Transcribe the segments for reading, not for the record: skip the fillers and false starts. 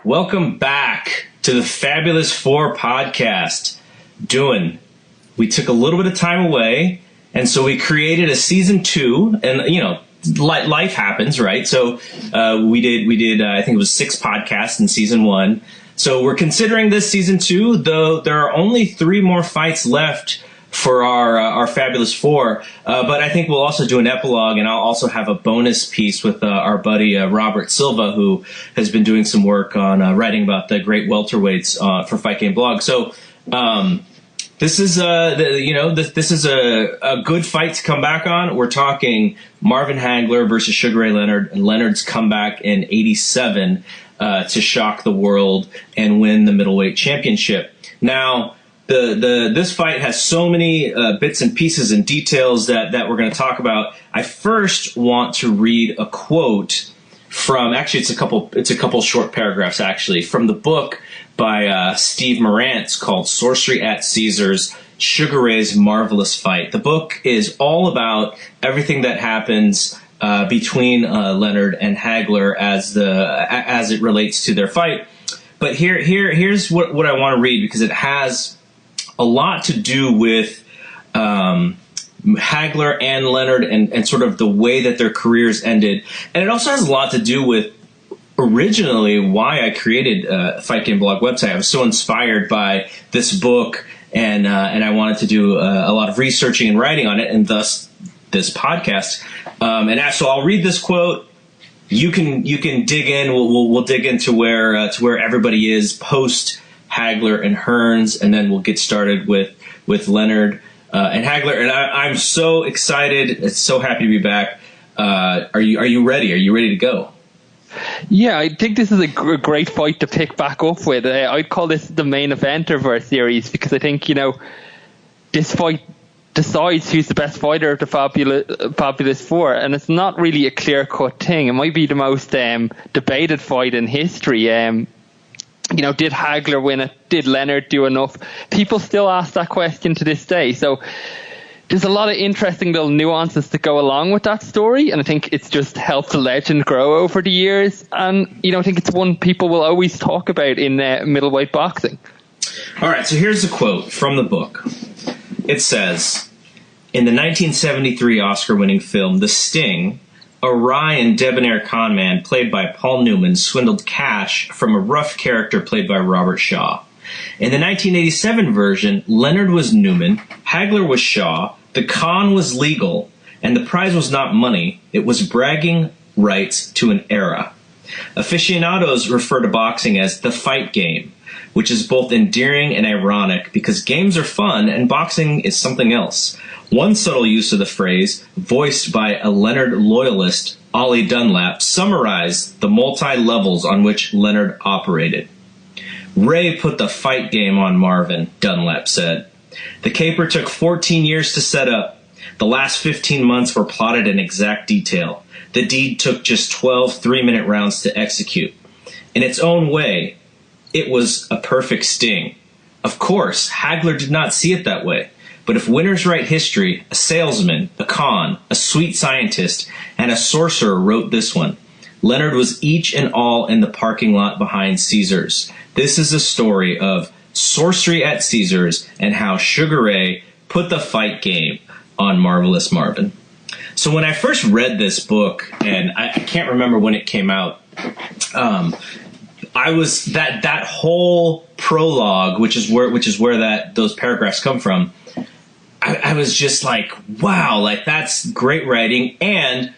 Welcome back to the Fabulous Four podcast. Duan, we took a little bit of time away, and so we created a season 2, and life happens, right? So we did I think it was 6 podcasts in season 1. So we're considering this season 2, though there are only 3 more fights left for our Fabulous Four. But I think we'll also do an epilogue, and I'll also have a bonus piece with our buddy Robert Silva, who has been doing some work on writing about the great welterweights for Fight Game Blog. So this is this is a good fight to come back on. We're talking Marvin Hagler versus Sugar Ray Leonard, and Leonard's comeback in '87 to shock the world and win the middleweight championship. Now, this fight has so many bits and pieces and details that we're going to talk about. I first want to read a quote from, actually it's a couple short paragraphs actually, from the book by Steve Marantz called Sorcery at Caesars, Sugar Ray's Marvelous Fight. The book is all about everything that happens between Leonard and Hagler as it relates to their fight. But here's what I want to read, because it has a lot to do with Hagler and Leonard and sort of the way that their careers ended. And it also has a lot to do with originally why I created Fight Game Blog website. I was so inspired by this book, and I wanted to do a lot of researching and writing on it, and thus this podcast. So I'll read this quote. You can dig in. We'll dig into where everybody is post Hagler and Hearns, and then we'll get started with Leonard and Hagler. And I'm so excited. It's so happy to be back. Are you ready? Are you ready to go? Yeah, I think this is a great fight to pick back up with. I'd call this the main event of our series, because I think, this fight decides who's the best fighter of the Fabulous Four, and it's not really a clear-cut thing. It might be the most debated fight in history. Did Hagler win it? Did Leonard do enough? People still ask that question to this day. So there's a lot of interesting little nuances that go along with that story, and I think it's just helped the legend grow over the years. And, I think it's one people will always talk about in middleweight boxing. All right, so here's a quote from the book. It says, in the 1973 Oscar-winning film The Sting, a wry and debonair conman played by Paul Newman swindled cash from a rough character played by Robert Shaw. In the 1987 version, Leonard was Newman, Hagler was Shaw, the con was legal, and the prize was not money, it was bragging rights to an era. Aficionados refer to boxing as the fight game, which is both endearing and ironic because games are fun and boxing is something else. One subtle use of the phrase, voiced by a Leonard loyalist, Ollie Dunlap, summarized the multi-levels on which Leonard operated. Ray put the fight game on Marvin, Dunlap said. The caper took 14 years to set up. The last 15 months were plotted in exact detail. The deed took just 12 3-minute rounds to execute. In its own way, it was a perfect sting. Of course, Hagler did not see it that way. But if winners write history, a salesman, a con, a sweet scientist, and a sorcerer wrote this one. Leonard was each and all in the parking lot behind Caesars. This is a story of sorcery at Caesars and how Sugar Ray put the fight game on Marvelous Marvin. So when I first read this book, and I can't remember when it came out, I was that whole prologue, which is where those paragraphs come from. I was just like, wow, like that's great writing. And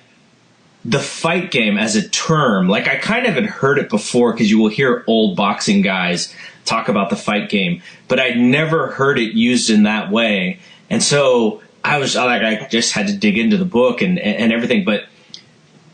the fight game as a term, like I kind of had heard it before because you will hear old boxing guys talk about the fight game, but I'd never heard it used in that way. And so I just had to dig into the book and everything. But,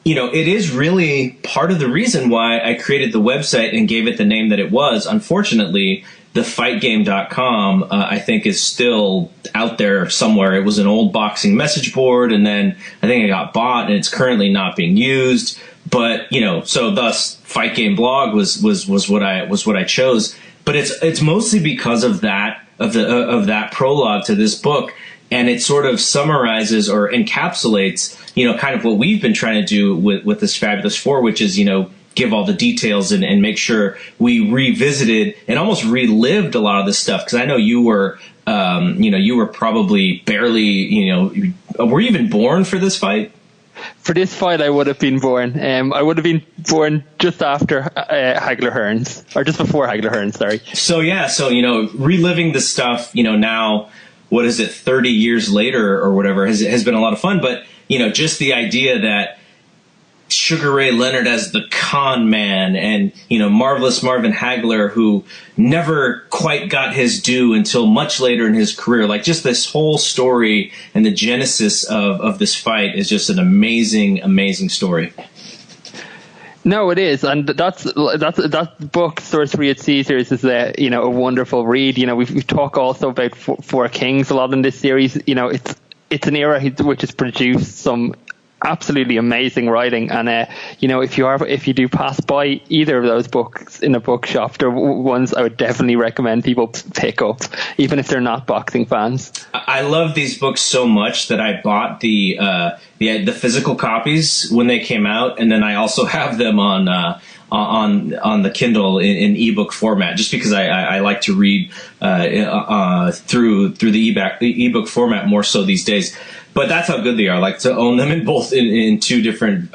it is really part of the reason why I created the website and gave it the name that it was. Unfortunately, thefightgame.com, I think, is still out there somewhere. It was an old boxing message board, and then I think it got bought, and it's currently not being used. But so thus, Fight Game Blog was what I chose. But it's mostly because of that prologue to this book, and it sort of summarizes or encapsulates kind of what we've been trying to do with this Fabulous Four, which is give all the details and make sure we revisited and almost relived a lot of this stuff. Because I know you were, you were probably barely, were you even born for this fight? For this fight, I would have been born. I would have been born just after Hagler Hearns, or just before Hagler Hearns, sorry. So reliving this stuff, now, what is it, 30 years later or whatever, has been a lot of fun. But, just the idea that Sugar Ray Leonard as the con man and, marvelous Marvin Hagler, who never quite got his due until much later in his career. Like, just this whole story and the genesis of this fight is just an amazing, amazing story. No, it is, and that book, Sorcery at Caesars, is a wonderful read. We've talked also about Four Kings a lot in this series. It's an era which has produced some absolutely amazing writing, and if you do pass by either of those books in a bookshop, they're ones I would definitely recommend people pick up, even if they're not boxing fans. I love these books so much that I bought the physical copies when they came out, and then I also have them on the Kindle in ebook format, just because I like to read through the ebook format more so these days. But that's how good they are. I like to own them in two different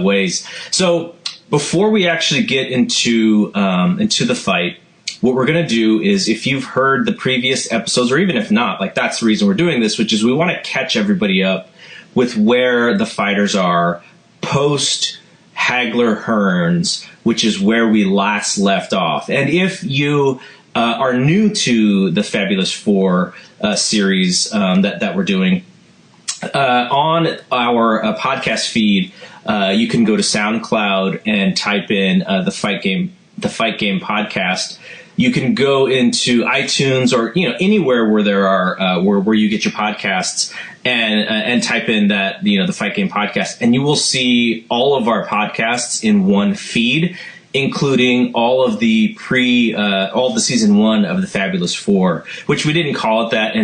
ways. So before we actually get into the fight, what we're going to do is, if you've heard the previous episodes, or even if not, like, that's the reason we're doing this, which is we want to catch everybody up with where the fighters are post Hagler Hearns, which is where we last left off. And if you are new to the Fabulous Four series that we're doing on our podcast feed, you can go to SoundCloud and type in the Fight Game podcast. You can go into iTunes or anywhere where there are where you get your podcasts, and type in that the Fight Game podcast, and you will see all of our podcasts in one feed, including all of the all of the season 1 of the Fabulous Four, which we didn't call it that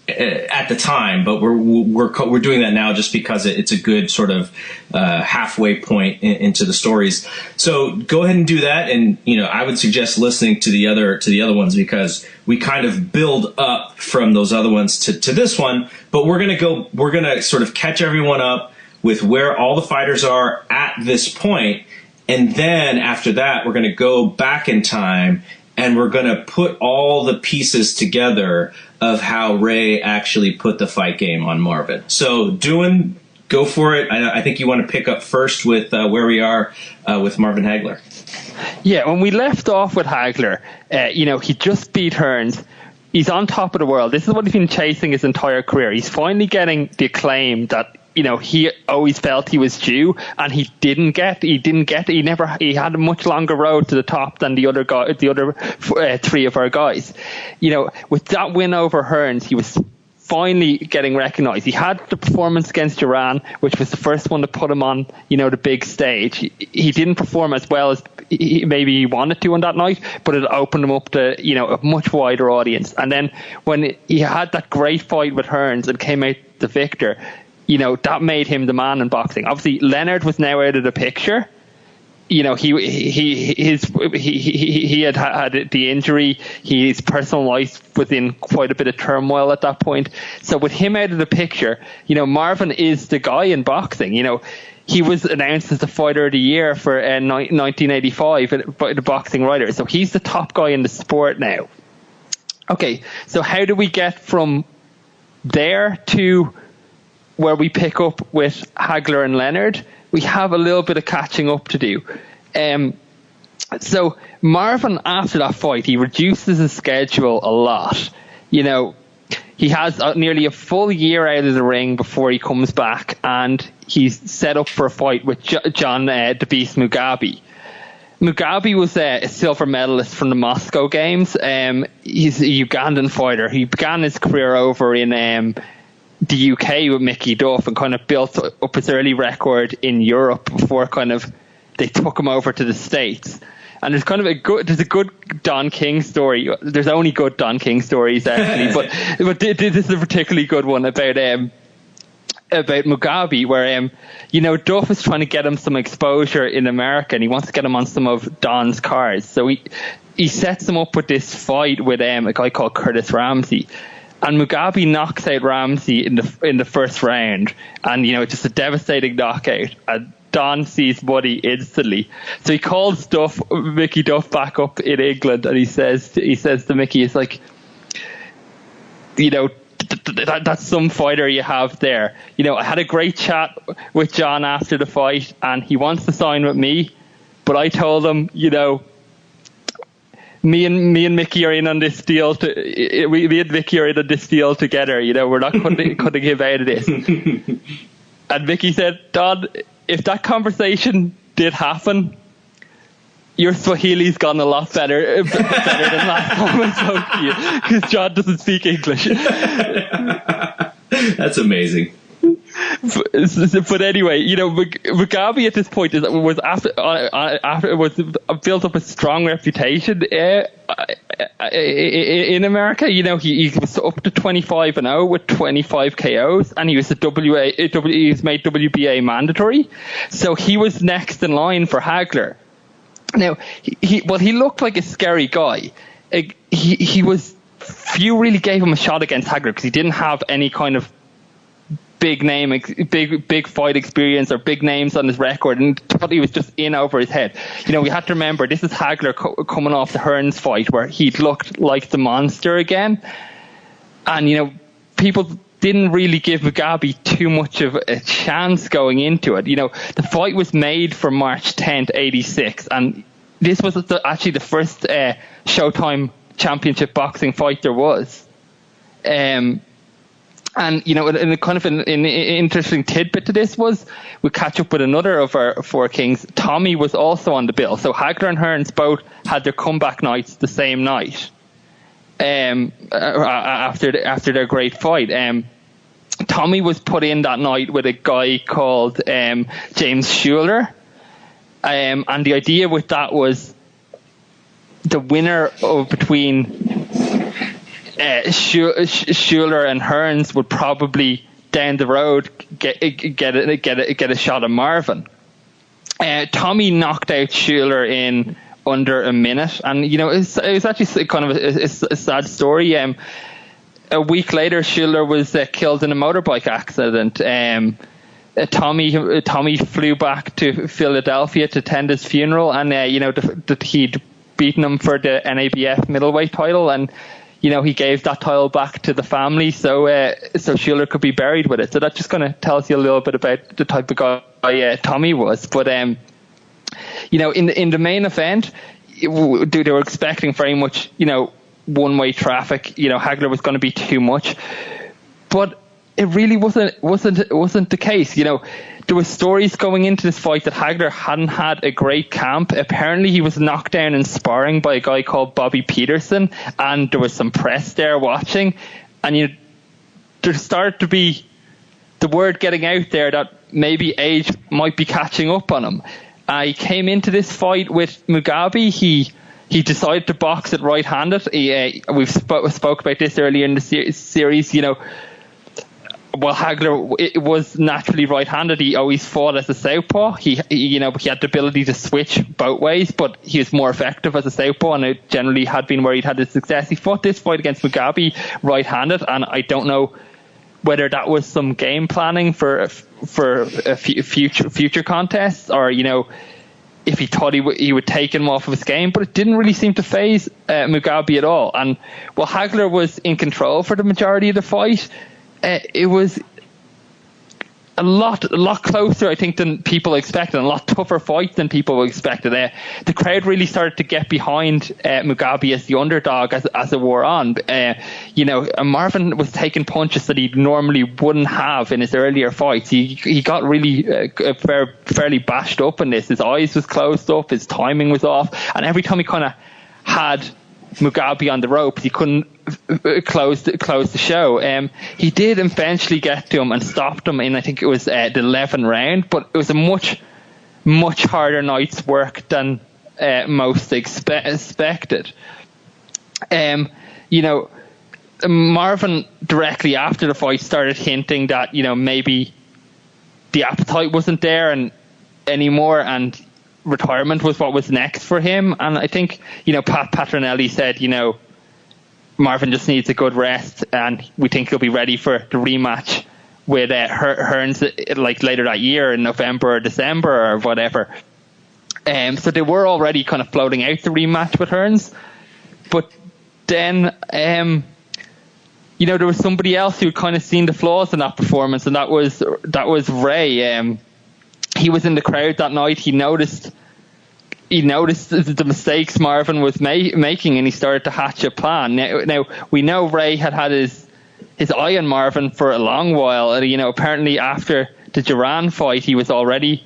at the time, but we're doing that now just because it's a good sort of halfway point into the stories. So go ahead and do that, and I would suggest listening to the other ones, because we kind of build up from those other ones to this one. But we're gonna sort of catch everyone up with where all the fighters are at this point. And then after that, we're going to go back in time, and we're going to put all the pieces together of how Ray actually put the fight game on Marvin. So, Duan, go for it. I think you want to pick up first with where we are with Marvin Hagler. Yeah, when we left off with Hagler, he just beat Hearns. He's on top of the world. This is what he's been chasing his entire career. He's finally getting the acclaim that he always felt he was due, and he didn't get. He had a much longer road to the top than the other three of our guys. With that win over Hearns, he was finally getting recognized. He had the performance against Duran, which was the first one to put him on, the big stage. He didn't perform as well as maybe he wanted to on that night, but it opened him up to, a much wider audience. And then when he had that great fight with Hearns and came out the victor, that made him the man in boxing. Obviously, Leonard was now out of the picture. He had the injury. His personal life was in quite a bit of turmoil at that point. So with him out of the picture, Marvin is the guy in boxing. He was announced as the Fighter of the Year for 1985 by the Boxing Writers. So he's the top guy in the sport now. Okay, so how do we get from there to where we pick up with Hagler and Leonard? We have a little bit of catching up to do. So Marvin, after that fight, he reduces his schedule a lot. He has nearly a full year out of the ring before he comes back, and he's set up for a fight with John the Beast Mugabe. Mugabe was a silver medalist from the Moscow Games. He's a Ugandan fighter. He began his career over in the UK with Mickey Duff, and kind of built up his early record in Europe before they took him over to the States. And there's a good Don King story. There's only good Don King stories actually, but this is a particularly good one about Mugabe, where Duff is trying to get him some exposure in America, and he wants to get him on some of Don's cards. So he sets him up with this fight with a guy called Curtis Ramsey, and Mugabe knocks out Ramsey in the first round, and just a devastating knockout. And Don sees Buddy instantly, so he calls Mickey Duff back up in England, and he says to Mickey, it's like, that's some fighter you have there. I had a great chat with John after the fight, and he wants to sign with me, but I told him, me and Mickey are in on this deal. Me and Mickey are in on this deal together. We're not cutting him out of this. And Mickey said, Don, if that conversation did happen, your Swahili's gone a lot better than last time I spoke to you, because John doesn't speak English. That's amazing. But anyway, Mugabe at this point was built up a strong reputation in America. He was up to 25-0 with 25 KOs, and he was he was made WBA mandatory, so he was next in line for Hagler. Now, he looked like a scary guy. Few really gave him a shot against Hagler because he didn't have any kind of big fight experience or big names on his record, and thought he was just in over his head. We had to remember, this is Hagler coming off the Hearns fight where he looked like the monster again, and people didn't really give Mugabe too much of a chance going into it. The fight was made for March 10th, 86, and this was actually the first Showtime Championship boxing fight there was. And and kind of an interesting tidbit to this was, we catch up with another of our four kings. Tommy was also on the bill. So Hagler and Hearns both had their comeback nights the same night. After their great fight. Tommy was put in that night with a guy called James Schuler. And the idea with that was the winner between Schuler and Hearns would probably down the road get a shot at Marvin. Tommy knocked out Schuler in under a minute, and it was actually kind of a sad story. A week later, Schuler was killed in a motorbike accident. Tommy flew back to Philadelphia to attend his funeral, and he'd beaten him for the NABF middleweight title, and he gave that title back to the family, so Schuler could be buried with it. So that just kind of tells you a little bit about the type of guy Tommy was. But in the main event, they were expecting very much one-way traffic. Hagler was going to be too much, but it really wasn't the case. There were stories going into this fight that Hagler hadn't had a great camp. Apparently he was knocked down in sparring by a guy called Bobby Peterson, and there was some press there watching, and there started to be the word getting out there that maybe age might be catching up on him. He came into this fight with Mugabe. He decided to box it right-handed. We've spoke about this earlier in the series. Well, Hagler was naturally right-handed. He always fought as a southpaw. He had the ability to switch both ways, but he was more effective as a southpaw, and it generally had been where he'd had his success. He fought this fight against Mugabe right-handed, and I don't know whether that was some game planning for a future contests, or if he thought he would take him off of his game, but it didn't really seem to faze Mugabe at all. And while Hagler was in control for the majority of the fight, it was a lot closer, I think, than people expected, and a lot tougher fight than people expected. The crowd really started to get behind Mugabe as the underdog as it wore on. Marvin was taking punches that he normally wouldn't have in his earlier fights. He got really fairly bashed up in this. His eyes was closed up, his timing was off, and every time he kind of had Mugabe on the ropes, he couldn't close the show. He did eventually get to him and stopped him in, I think it was the 11th round, but it was a much harder night's work than most expected. Marvin directly after the fight started hinting that maybe the appetite wasn't there and anymore, and retirement was what was next for him. And I think, Pat Patronelli said, Marvin just needs a good rest, and we think he'll be ready for the rematch with Hearns like later that year in November or December or whatever. So they were already kind of floating out the rematch with Hearns, but then there was somebody else who had kind of seen the flaws in that performance, and that was Ray. He was in the crowd that night. He noticed the mistakes Marvin was making, and he started to hatch a plan. Now we know Ray had his eye on Marvin for a long while. Apparently after the Duran fight, he was already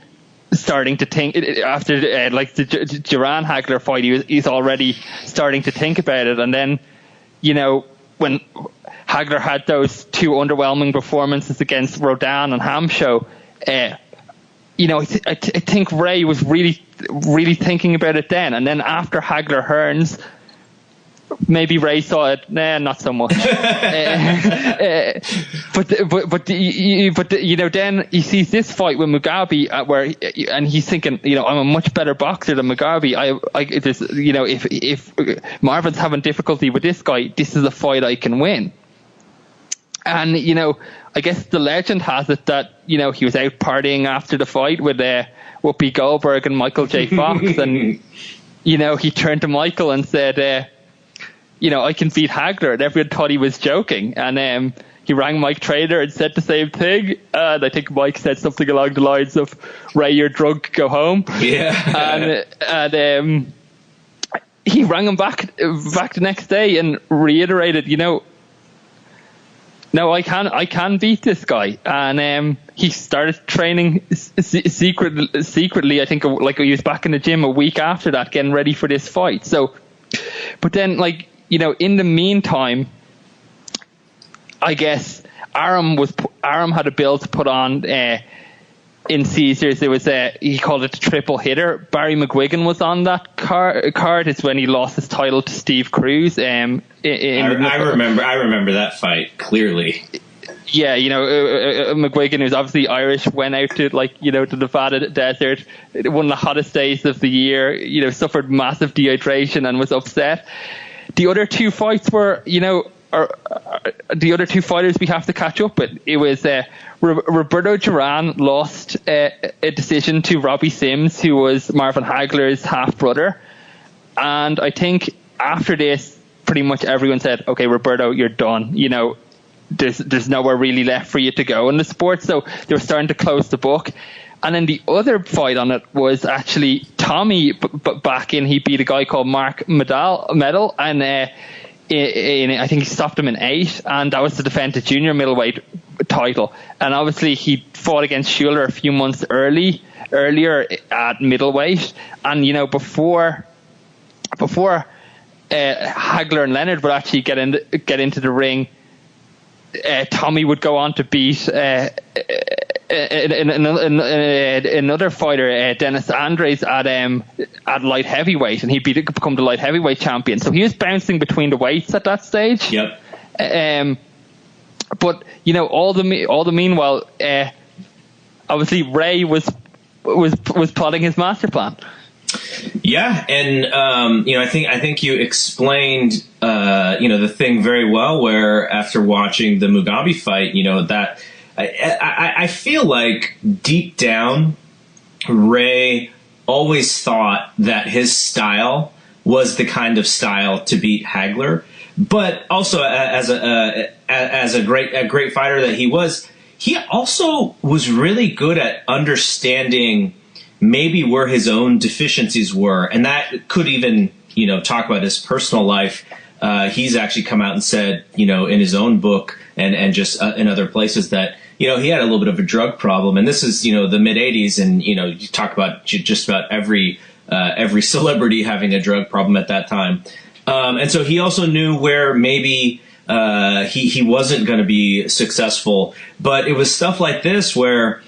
starting to think. After the Duran Hagler fight, he's already starting to think about it. And then, when Hagler had those two underwhelming performances against Rodan and Hamsho, I think Ray was really, really thinking about it then. And then after Hagler Hearns, maybe Ray saw it. Nah, not so much. But then he sees this fight with Mugabe, and he's thinking, I'm a much better boxer than Mugabe. If Marvin's having difficulty with this guy, this is a fight I can win. And I guess the legend has it that he was out partying after the fight with Whoopi Goldberg and Michael J. Fox, and he turned to Michael and said, I can beat Hagler, and everyone thought he was joking. And he rang Mike Trader and said the same thing. And I think Mike said something along the lines of, "Ray, you're drunk, go home." Yeah. And he rang him back the next day and reiterated, no, I can beat this guy. And he started training secretly. I think like he was back in the gym a week after that, getting ready for this fight. So, but then in the meantime, I guess Aram had a bill to put on in Caesars. It was he called it a triple hitter. Barry McGuigan was on that card. It's when he lost his title to Steve Cruz. I remember that fight clearly. Yeah, McGuigan, who's obviously Irish, went out to the Nevada desert, one of the hottest days of the year. Suffered massive dehydration and was upset. The other two fights were, the other two fighters we have to catch up with. It was Roberto Duran lost a decision to Robbie Sims, who was Marvin Hagler's half brother, and I think after this, pretty much everyone said, "Okay, Roberto, you're done." There's nowhere really left for you to go in the sport, so they were starting to close the book. And then the other fight on it was actually Tommy back in. He beat a guy called Mark Medal, and I think he stopped him in 8, and that was to defend the junior middleweight title. And obviously he fought against Schuler a few months earlier at middleweight, and before Hagler and Leonard would actually get into the ring, Tommy would go on to beat another fighter, Dennis Andres, at light heavyweight, and he'd become the light heavyweight champion. So he was bouncing between the weights at that stage. Yep. But all the meanwhile, obviously Ray was plotting his master plan. Yeah, and I think you explained the thing very well. Where after watching the Mugabe fight, that I feel like deep down, Ray always thought that his style was the kind of style to beat Hagler, but also as a great fighter that he also was really good at understanding maybe where his own deficiencies were, and that could even talk about his personal life. He's actually come out and said in his own book and just in other places that he had a little bit of a drug problem, and this is the mid '80s, and you talk about just about every celebrity having a drug problem at that time, and so he also knew where maybe he wasn't going to be successful, but it was stuff like this where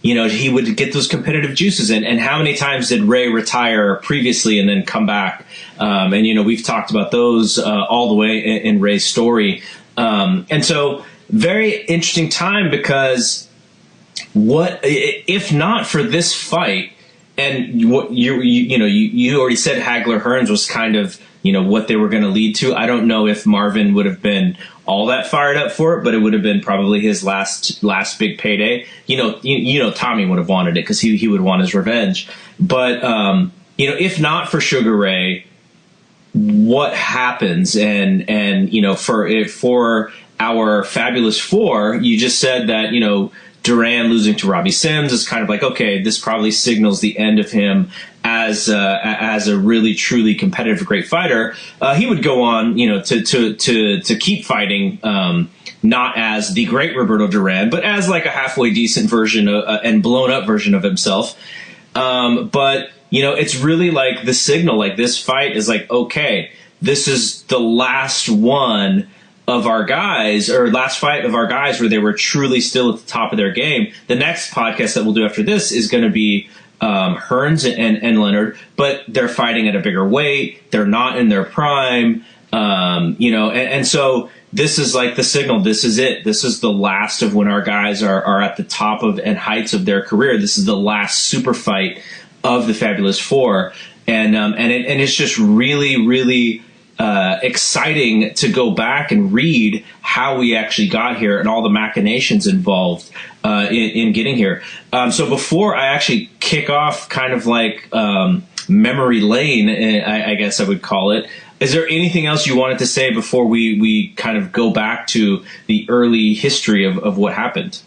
he would get those competitive juices in. And how many times did Ray retire previously and then come back? And we've talked about those all the way in Ray's story. And so very interesting time, because what if not for this fight? And what you already said Hagler Hearns was kind of what they were going to lead to. I don't know if Marvin would have been all that fired up for it, but it would have been probably his last big payday. Tommy would have wanted it because he would want his revenge. But if not for Sugar Ray, what happens? And for our Fabulous Four, you just said that Duran losing to Robbie Sims is kind of like, okay, this probably signals the end of him as a really truly competitive great fighter. He would go on to keep fighting, not as the great Roberto Duran, but as like a halfway decent version and blown up version of himself. But it's really like the signal, like this fight is like, okay, this is the last one of our guys, or last fight of our guys where they were truly still at the top of their game. The next podcast that we'll do after this is going to be Hearns and Leonard, but they're fighting at a bigger weight. They're not in their prime, and so this is like the signal. This is it. This is the last of when our guys are at the top of and heights of their career. This is the last super fight of the Fabulous Four, and it's just really, really exciting to go back and read how we actually got here and all the machinations involved in getting here. So before I actually kick off kind of like memory lane, I guess I would call it, is there anything else you wanted to say before we kind of go back to the early history of what happened?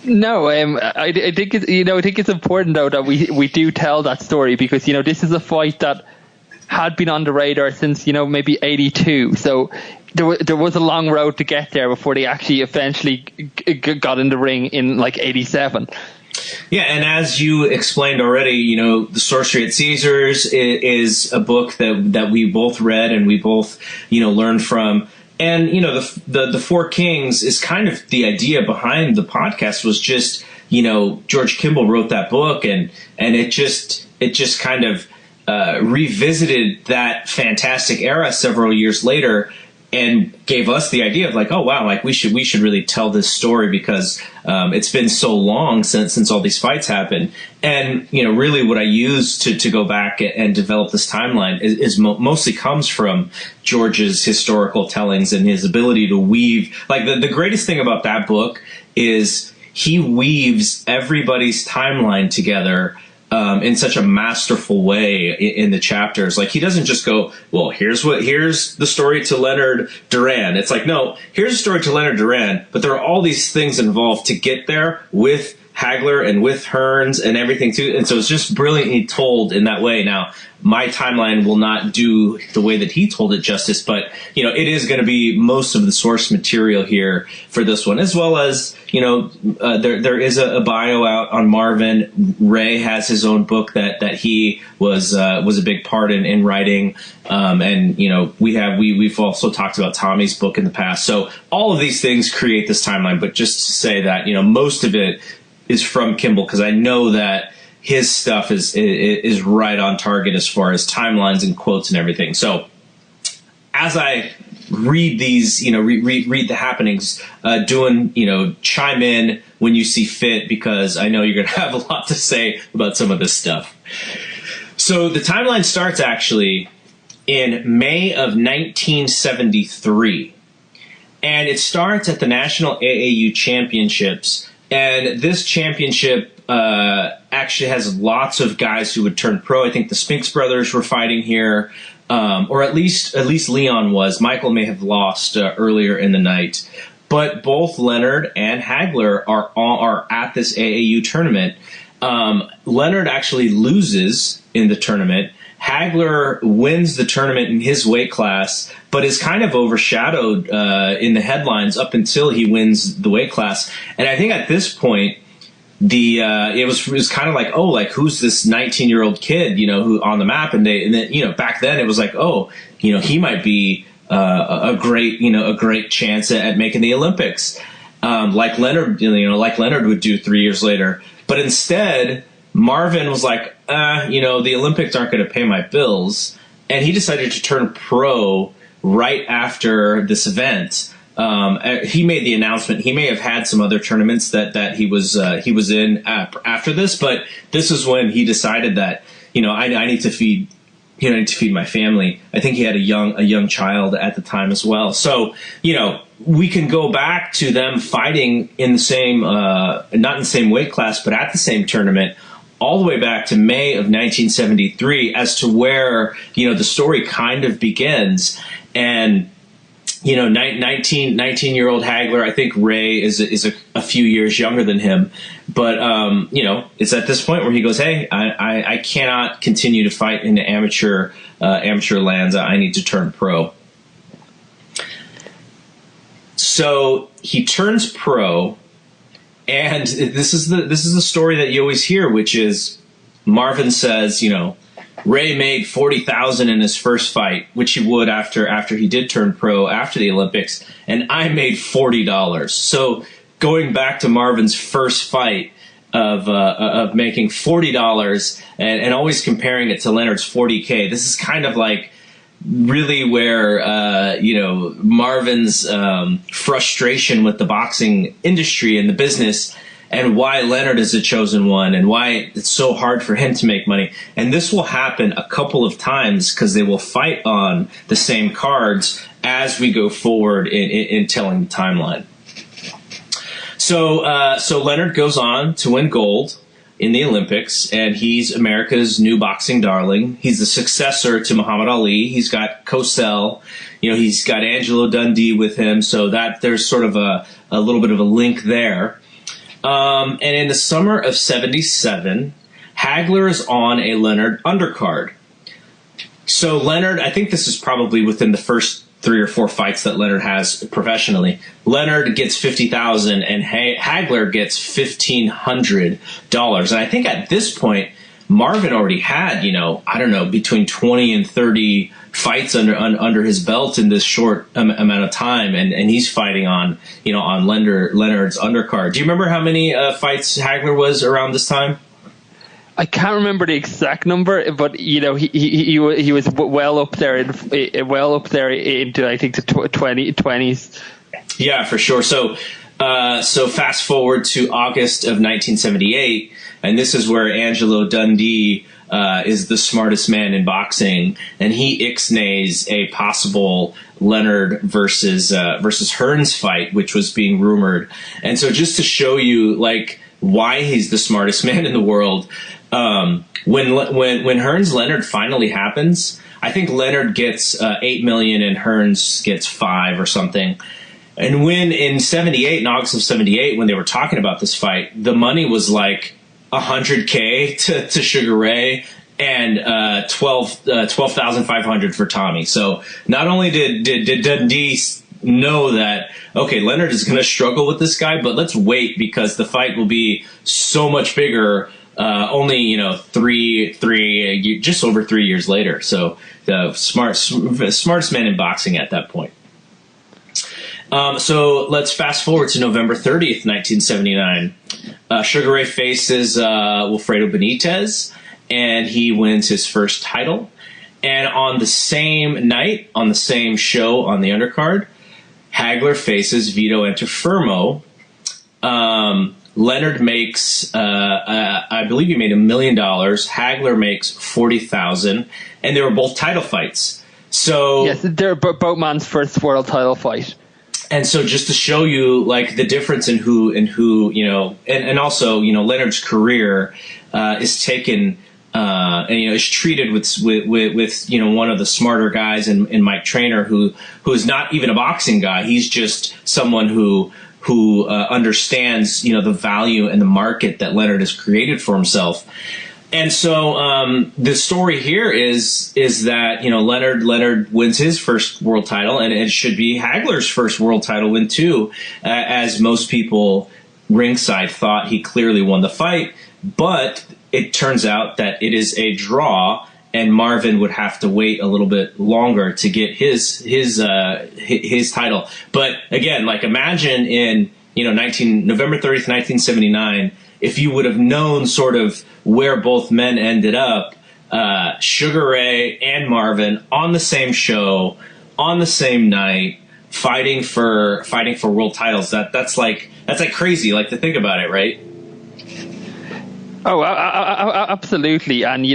No, I think it's important though that we do tell that story, because this is a fight that had been on the radar since maybe 82. So there was a long road to get there before they actually eventually got in the ring in like 87. Yeah, and as you explained already, The Sorcery at Caesars is a book that we both read and we both learned from. And the Four Kings is kind of the idea behind the podcast. Was just George Kimball wrote that book, and it just kind of revisited that fantastic era several years later, and gave us the idea of like, oh wow, like we should really tell this story, because it's been so long since all these fights happened. And really what I use to go back and develop this timeline is mostly comes from George's historical tellings and his ability to weave. Like the greatest thing about that book is he weaves everybody's timeline together in such a masterful way in the chapters. Like he doesn't just go, well, here's the story to Leonard Duran. It's like, no, here's a story to Leonard Duran, but there are all these things involved to get there with Hagler and with Hearns and everything too. And so it's just brilliantly told in that way. Now, my timeline will not do the way that he told it justice, but it is going to be most of the source material here for this one, as well as there is a bio out on Marvin. Ray has his own book that he was a big part in writing, and we've also talked about Tommy's book in the past. So all of these things create this timeline, but just to say that most of it is from Kimball, because I know that his stuff is right on target as far as timelines and quotes and everything. So as I read these, read the happenings, chime in when you see fit, because I know you're going to have a lot to say about some of this stuff. So the timeline starts actually in May of 1973, and it starts at the National Aau Championships. And this championship actually has lots of guys who would turn pro. I think the Spinks brothers were fighting here, or at least Leon was. Michael may have lost earlier in the night, but both Leonard and Hagler are at this AAU tournament. Leonard actually loses in the tournament. Hagler wins the tournament in his weight class, but is kind of overshadowed in the headlines up until he wins the weight class. And I think at this point, it was kind of like, oh, like who's this 19-year-old kid, who on the map? And then back then it was like, oh, he might be a great chance at making the Olympics, like Leonard, like Leonard would do 3 years later. But instead, Marvin was like, the Olympics aren't going to pay my bills. And he decided to turn pro right after this event. he made the announcement. He may have had some other tournaments that he was in after this, but this is when he decided that, I need to feed. I need to feed my family. I think he had a young child at the time as well. So, we can go back to them fighting in the same, not in the same weight class, but at the same tournament, all the way back to May of 1973 as to where, the story kind of begins. And, 19-year-old Hagler, I think Ray is a few years younger than him. But, it's at this point where he goes, hey, I cannot continue to fight in the amateur lands. I need to turn pro. So he turns pro, and this is the story that you always hear, which is Marvin says, Ray made $40,000 in his first fight, which he would after he did turn pro after the Olympics, and I made $40. So going back to Marvin's first fight of making $40 and always comparing it to Leonard's $40K, this is kind of like really where Marvin's frustration with the boxing industry and the business, and why Leonard is the chosen one, and why it's so hard for him to make money. And this will happen a couple of times because they will fight on the same cards as we go forward in telling the timeline. So Leonard goes on to win gold in the Olympics, and he's America's new boxing darling. He's the successor to Muhammad Ali. He's got Cosell, he's got Angelo Dundee with him, so that there's sort of a little bit of a link there. And in the summer of 77, Hagler is on a Leonard undercard. So Leonard, I think this is probably within the first 3 or 4 fights that Leonard has professionally. Leonard gets $50,000 and Hagler gets $1,500. And I think at this point, Marvin already had, between 20 and 30 fights under his belt in this short amount of time, and he's fighting on Leonard's undercard. Do you remember how many fights Hagler was around this time? I can't remember the exact number, but he was well up there into I think the 20s. Yeah, for sure. So fast forward to August of 1978, and this is where Angelo Dundee is the smartest man in boxing, and he ixnays a possible Leonard versus Hearns fight, which was being rumored. And so just to show you why he's the smartest man in the world, when Hearns Leonard finally happens, I think Leonard gets $8 million and Hearns gets $5 million or something. And when in August of 78, when they were talking about this fight, the money was like $100K to Sugar Ray and $12,500 for Tommy. So not only did Dundee know that, okay, Leonard is going to struggle with this guy, but let's wait because the fight will be so much bigger. Only just over 3 years later. So the smartest man in boxing at that point. So let's fast forward to November 30th, 1979. Sugar Ray faces Wilfredo Benitez, and he wins his first title. And on the same night, on the same show on the undercard, Hagler faces Vito Antuofermo. Leonard makes, I believe he made $1 million. Hagler makes $40,000, and they were both title fights. So yes, they're both man's first world title fight. And so just to show you the difference in who, and also, Leonard's career is taken and is treated with one of the smarter guys in Mike Trainer, who is not even a boxing guy. He's just someone who understands the value and the market that Leonard has created for himself. And so the story here is that Leonard wins his first world title, and it should be Hagler's first world title win too, as most people ringside thought he clearly won the fight. But it turns out that it is a draw, and Marvin would have to wait a little bit longer to get his title. But again, imagine in November 30th, 1979. If you would have known sort of where both men ended up, Sugar Ray and Marvin on the same show, on the same night, fighting for world titles. That's like crazy. Like, to think about it, right? Oh, absolutely. And,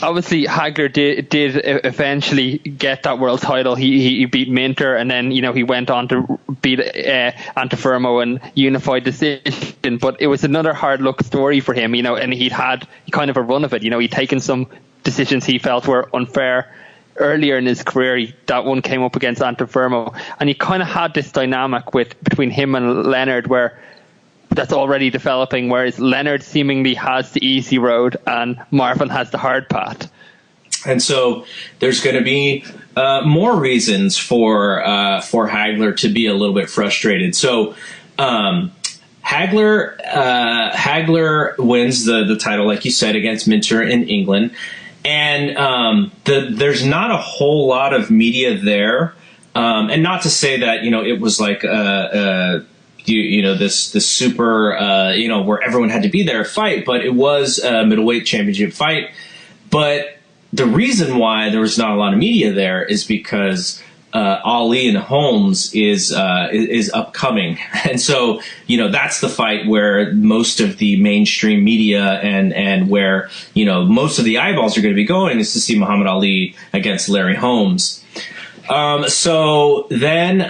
obviously Hagler did eventually get that world title. He beat Minter, and then, he went on to beat Antifermo and unified decision. But it was another hard luck story for him, and he'd had kind of a run of it. He'd taken some decisions he felt were unfair earlier in his career. That one came up against Antifermo, and he kind of had this dynamic between him and Leonard where that's already developing, whereas Leonard seemingly has the easy road and Marvin has the hard path. And so there's going to be more reasons for Hagler to be a little bit frustrated. So Hagler wins the title, like you said, against Minter in England, and there's not a whole lot of media there, and not to say that it was like this super where everyone had to be there fight, but it was a middleweight championship fight. But the reason why there was not a lot of media there is because Ali and Holmes is upcoming, and so that's the fight where most of the mainstream media and where most of the eyeballs are going to be going is to see Muhammad Ali against Larry Holmes. So then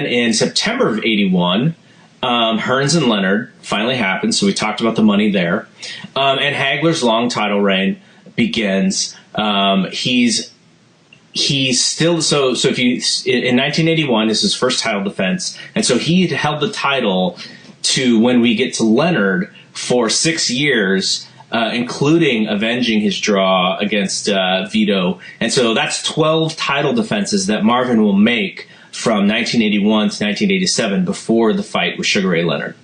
in September of '81, Hearns and Leonard finally happened. So we talked about the money there, and Hagler's long title reign begins. He's still so if you in 1981 is his first title defense, and so he had held the title to when we get to Leonard for 6 years. Including avenging his draw against Vito. And so that's 12 title defenses that Marvin will make from 1981 to 1987 before the fight with Sugar Ray Leonard.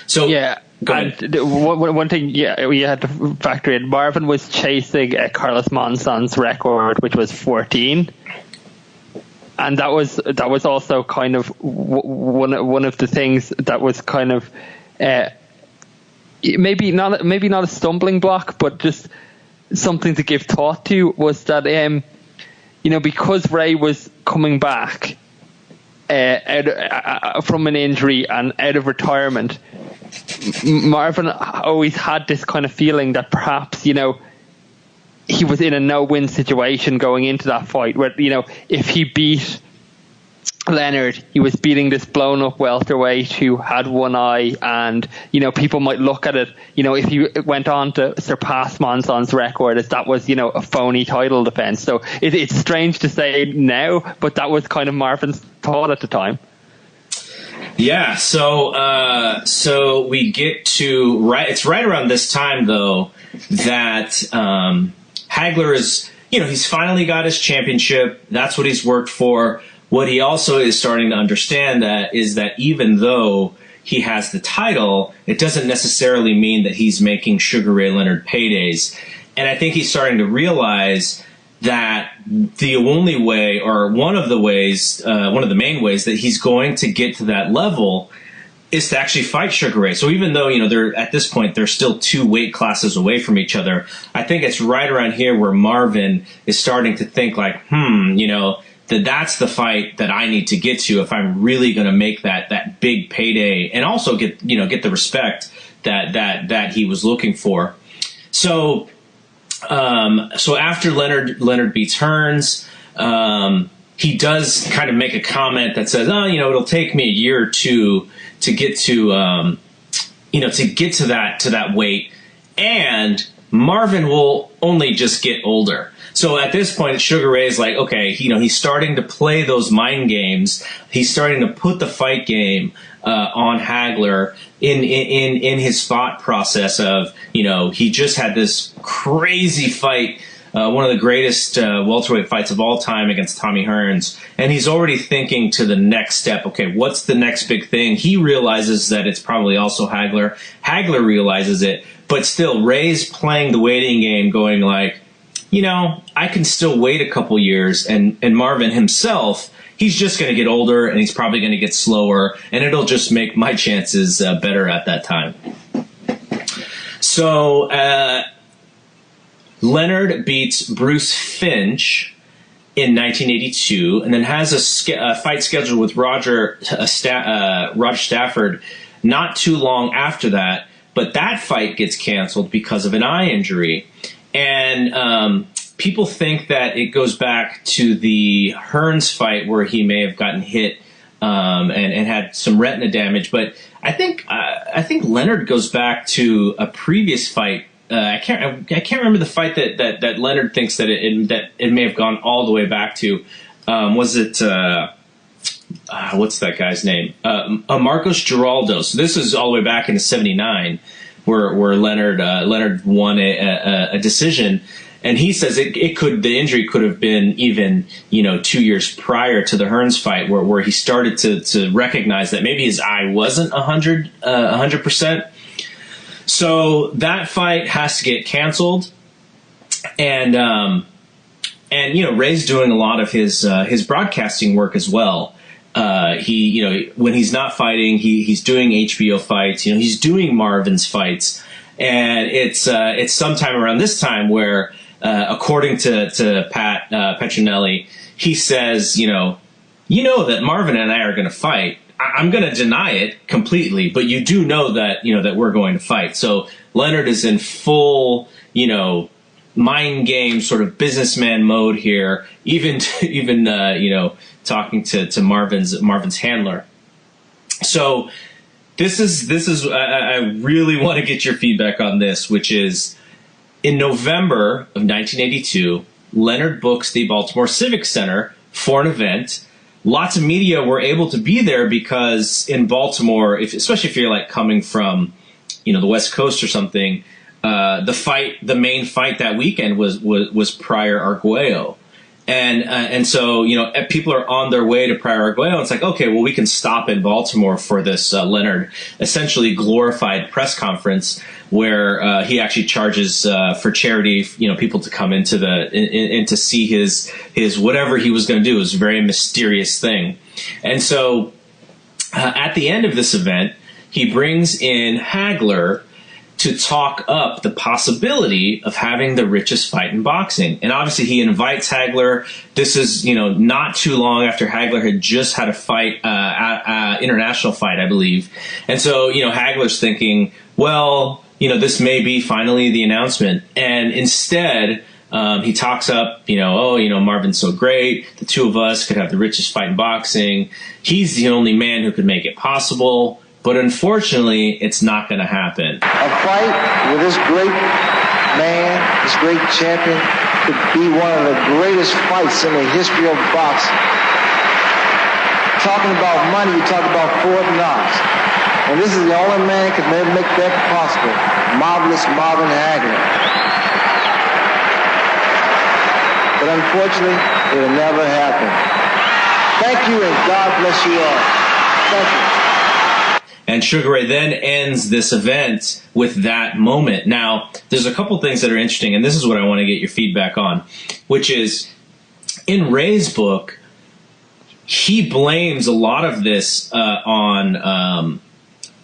So yeah, and one thing we had to factor in, Marvin was chasing Carlos Monzon's record, which was 14. And that was also kind of one of the things that was kind of maybe not a stumbling block, but just something to give thought to, was that because Ray was coming back from an injury and out of retirement, Marvin always had this kind of feeling that perhaps he was in a no-win situation going into that fight, where if he beat Leonard, he was beating this blown up welterweight who had one eye, and people might look at it, if he went on to surpass Monzon's record, as that was a phony title defense. So it's strange to say now, but that was kind of Marvin's thought at the time. Yeah, so we get to it's right around this time though that Hagler is he's finally got his championship. That's what he's worked for. What he also is starting to understand is that even though he has the title, it doesn't necessarily mean that he's making Sugar Ray Leonard paydays. And I think he's starting to realize that the only way, or one of the main ways that he's going to get to that level is to actually fight Sugar Ray. So even though, they're at this point, they're still 2 weight classes away from each other, I think it's right around here where Marvin is starting to think like, that's the fight that I need to get to if I'm really going to make that big payday and also get the respect that he was looking for. So after Leonard beats Hearns, he does kind of make a comment that says, it'll take me a year or two to get to that weight, and Marvin will only just get older. So at this point, Sugar Ray is like, okay, he's starting to play those mind games. He's starting to put the fight game on Hagler in his thought process of, he just had this crazy fight, one of the greatest welterweight fights of all time against Tommy Hearns, and he's already thinking to the next step. Okay, what's the next big thing? He realizes that it's probably also Hagler. Hagler realizes it, but still, Ray's playing the waiting game, going like, I can still wait a couple years, and Marvin himself, he's just going to get older, and he's probably going to get slower, and it'll just make my chances better at that time. So Leonard beats Bruce Finch in 1982, and then has a fight scheduled with Roger Stafford not too long after that. But that fight gets canceled because of an eye injury. And people think that it goes back to the Hearns fight where he may have gotten hit and had some retina damage. But I think Leonard goes back to a previous fight. I can't remember the fight that Leonard thinks that it may have gone all the way back to. Was it what's that guy's name? Marcos Giraldo. So this is all the way back into '79, where Leonard won a decision. And he says the injury could have been even 2 years prior to the Hearns fight, where he started to recognize that maybe his eye wasn't 100%. So that fight has to get canceled, and Ray's doing a lot of his broadcasting work as well. He when he's not fighting, he's doing HBO fights. He's doing Marvin's fights, and it's sometime around this time where, according to Pat Petronelli, he says, that Marvin and I are going to fight. I'm going to deny it completely, but you do know that that we're going to fight. So Leonard is in full, mind game sort of businessman mode here. Even talking to Marvin's handler. So this is I really want to get your feedback on this, which is in November of 1982, Leonard books the Baltimore Civic Center for an event. Lots of media were able to be there because in Baltimore, especially if you're like coming from, the West Coast or something, the main fight that weekend was Pryor Arguello. And so, people are on their way to Pryor Arguello. It's like, okay, well, we can stop in Baltimore for this Leonard essentially glorified press conference where he actually charges for charity, people to come into to see his whatever he was going to do. It was a very mysterious thing. And so at the end of this event, he brings in Hagler to talk up the possibility of having the richest fight in boxing. And obviously he invites Hagler. This is, not too long after Hagler had just had a fight, international fight, I believe. And so, Hagler's thinking, well, this may be finally the announcement. And instead, he talks up, Marvin's so great. The two of us could have the richest fight in boxing. He's the only man who could make it possible. But unfortunately, it's not going to happen. A fight with this great man, this great champion, could be one of the greatest fights in the history of boxing. Talking about money, you talk about Fort Knox. And this is the only man who could make that possible. Marvelous Marvin Hagler. But unfortunately, it will never happen. Thank you, and God bless you all. Thank you. And Sugar Ray then ends this event with that moment. Now, there's a couple things that are interesting, and this is what I want to get your feedback on, which is in Ray's book, he blames a lot of this on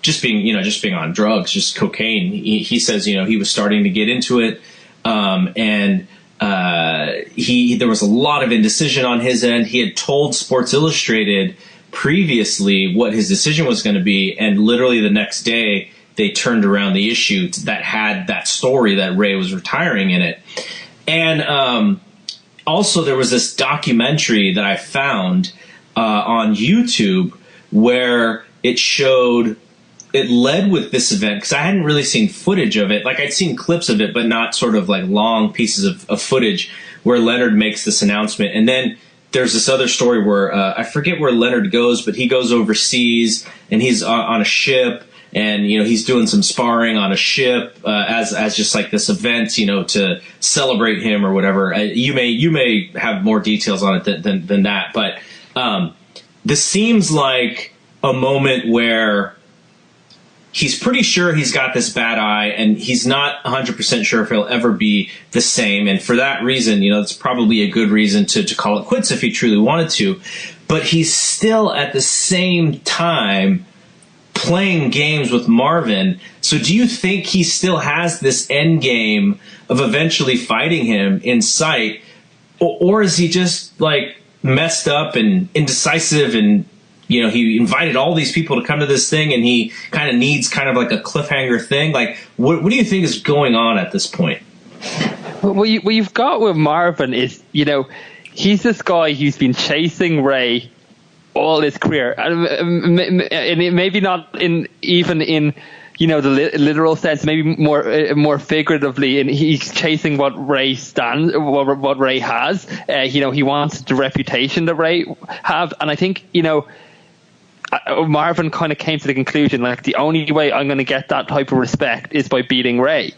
just being on drugs, just cocaine. He says, he was starting to get into it, and there was a lot of indecision on his end. He had told Sports Illustrated previously what his decision was going to be, and literally the next day they turned around the issue that had that story that Ray was retiring in it. And also there was this documentary that I found on YouTube where it led with this event, because I hadn't really seen footage of it. Like, I'd seen clips of it, but not sort of like long pieces of footage where Leonard makes this announcement. And then there's this other story where I forget where Leonard goes, but he goes overseas and he's on a ship, and he's doing some sparring on a ship as just like this event, to celebrate him or whatever. You may have more details on it than that, but this seems like a moment where he's pretty sure he's got this bad eye, and he's not 100% sure if he'll ever be the same. And for that reason, it's probably a good reason to call it quits if he truly wanted to. But he's still at the same time playing games with Marvin. So do you think he still has this end game of eventually fighting him in sight? or is he just like messed up and indecisive, and he invited all these people to come to this thing, and he kind of needs kind of like a cliffhanger thing? Like, what do you think is going on at this point? What you've got with Marvin is, he's this guy who's been chasing Ray all his career, and maybe not even in the literal sense, maybe more figuratively, and he's chasing what Ray what Ray has. He wants the reputation that Ray have, and I think Marvin kind of came to the conclusion, like, the only way I'm going to get that type of respect is by beating Ray.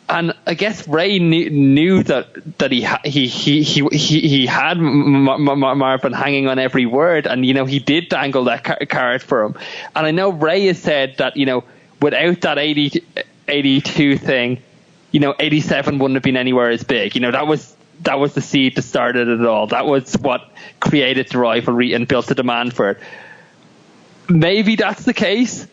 And I guess Ray knew that he had Marvin hanging on every word, and he did dangle that card for him. And I know Ray has said that without that 82 thing, 87 wouldn't have been anywhere as big. That was the seed that started it all. That was what created the rivalry and built the demand for it. Maybe that's the case,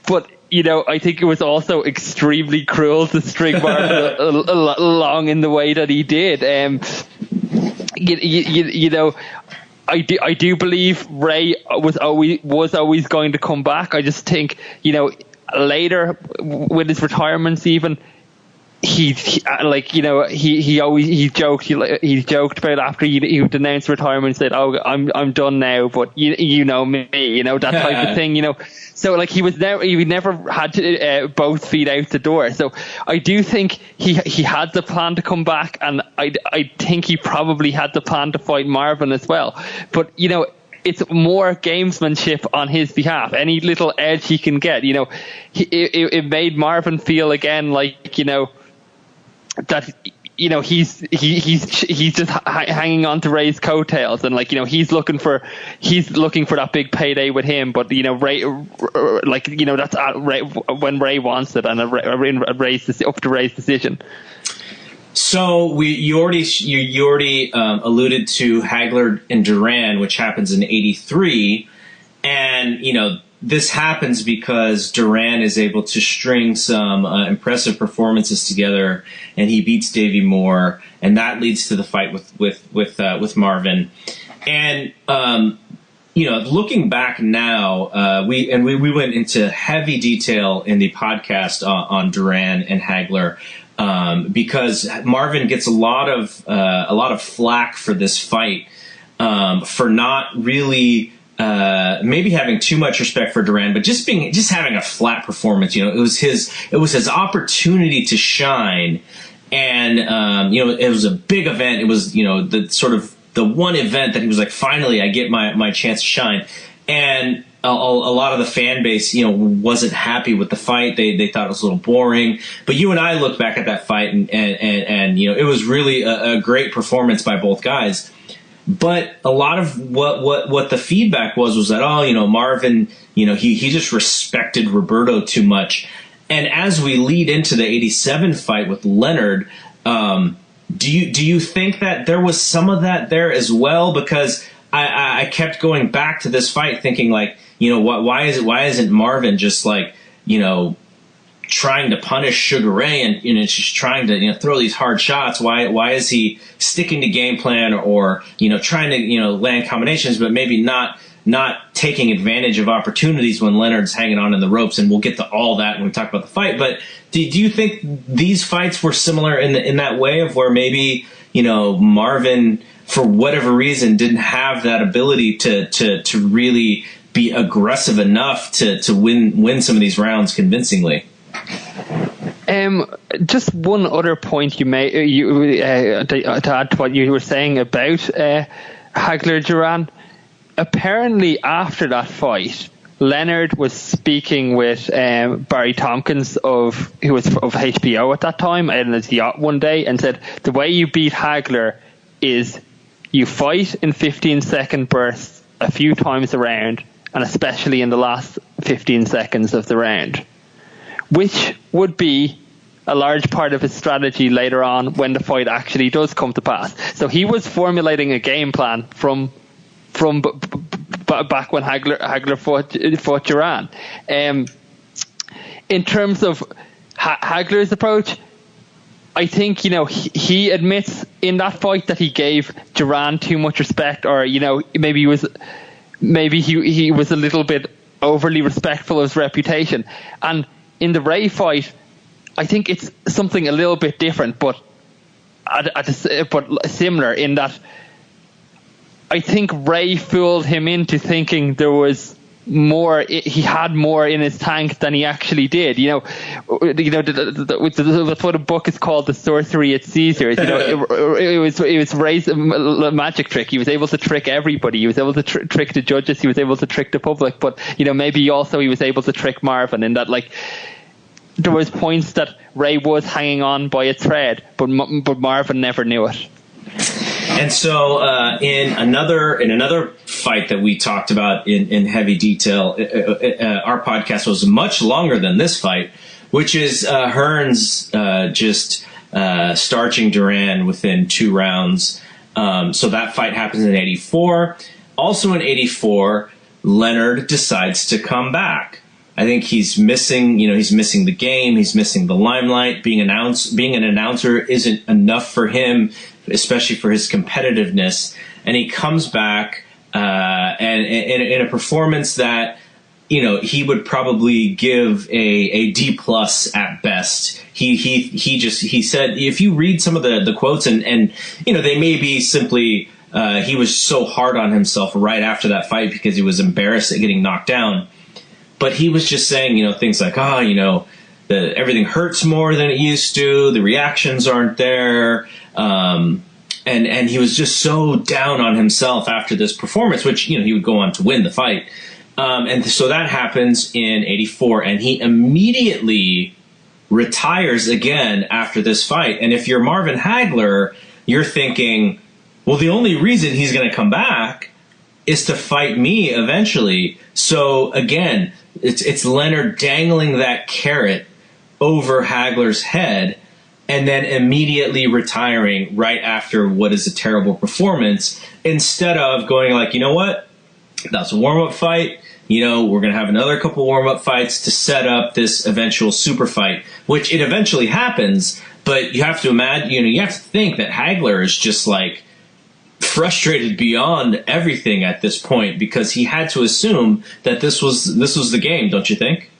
but I think it was also extremely cruel to string Marvin along in the way that he did. I do believe Ray was always going to come back. I just think later with his retirements, even he joked about after he would announce retirement, said, "Oh, I'm done now," but you know me, that type of thing, So like he never had to both feet out the door. So I do think he had the plan to come back, and I think he probably had the plan to fight Marvin as well. But it's more gamesmanship on his behalf. Any little edge he can get, it made Marvin feel again like that he's just hanging on to Ray's coattails, and he's looking for that big payday with him, but Ray, that's Ray, when Ray wants it, and up to Ray's decision. So you already alluded to Hagler and Duran, which happens in '83, and this happens because Duran is able to string some impressive performances together, and he beats Davey Moore, and that leads to the fight with Marvin. And looking back now, we went into heavy detail in the podcast on Duran and Hagler, because Marvin gets a lot of flack for this fight, for not really. Maybe having too much respect for Duran, but just having a flat performance. It was his opportunity to shine, and it was a big event. It was the sort of the one event that he was like, finally, I get my chance to shine. And a lot of the fan base, wasn't happy with the fight. They thought it was a little boring. But you and I look back at that fight, and it was really a great performance by both guys. But a lot of what the feedback was that, Marvin, he just respected Roberto too much. And as we lead into the '87 fight with Leonard, do you think that there was some of that there as well? Because I kept going back to this fight thinking, like, why isn't Marvin just like, trying to punish Sugar Ray and just trying to throw these hard shots? Why is he sticking to game plan, or trying to land combinations, but maybe not taking advantage of opportunities when Leonard's hanging on in the ropes? And we'll get to all that when we talk about the fight. But do you think these fights were similar in that way, of where maybe Marvin, for whatever reason, didn't have that ability to really be aggressive enough to win some of these rounds convincingly? Just one other point to add to what you were saying about Hagler Duran. Apparently, after that fight, Leonard was speaking with Barry Tompkins who was of HBO at that time, and his yacht one day, and said the way you beat Hagler is you fight in 15-second bursts a few times around, and especially in the last 15 seconds of the round, which would be a large part of his strategy later on when the fight actually does come to pass. So he was formulating a game plan from back when Hagler fought Duran. In terms of Hagler's approach, I think, he admits in that fight that he gave Duran too much respect, or, maybe he was a little bit overly respectful of his reputation. And in the Ray fight, I think it's something a little bit different, but similar in that I think Ray fooled him into thinking there was more. He had more in his tank than he actually did. That's what the book is called, The Sorcery at Caesars. It was Ray's magic trick. He was able to trick everybody. He was able to trick the judges. He was able to trick the public. But maybe also he was able to trick Marvin in that, like, there was points that Ray was hanging on by a thread, but Marvin never knew it. And so in another fight that we talked about in heavy detail, our podcast was much longer than this fight, which is Hearns just starching Duran within 2 rounds. So that fight happens in 84. Also in 84, Leonard decides to come back. I think he's missing the game. He's missing the limelight. Being an announcer isn't enough for him, especially for his competitiveness. And he comes back and in a performance that, he would probably give a D+ at best. He said, if you read some of the quotes and they may be simply he was so hard on himself right after that fight because he was embarrassed at getting knocked down. But he was just saying, things like, everything hurts more than it used to. The reactions aren't there. And he was just so down on himself after this performance, which, he would go on to win the fight. And so that happens in 84, and he immediately retires again after this fight. And if you're Marvin Hagler, you're thinking, well, the only reason he's going to come back is to fight me eventually. So again, it's Leonard dangling that carrot over Hagler's head and then immediately retiring right after what is a terrible performance, instead of going like, you know what, that's a warm-up fight. We're going to have another couple warm-up fights to set up this eventual super fight, which it eventually happens. But you have to imagine, you have to think that Hagler is just like frustrated beyond everything at this point, because he had to assume that this was the game, don't you think?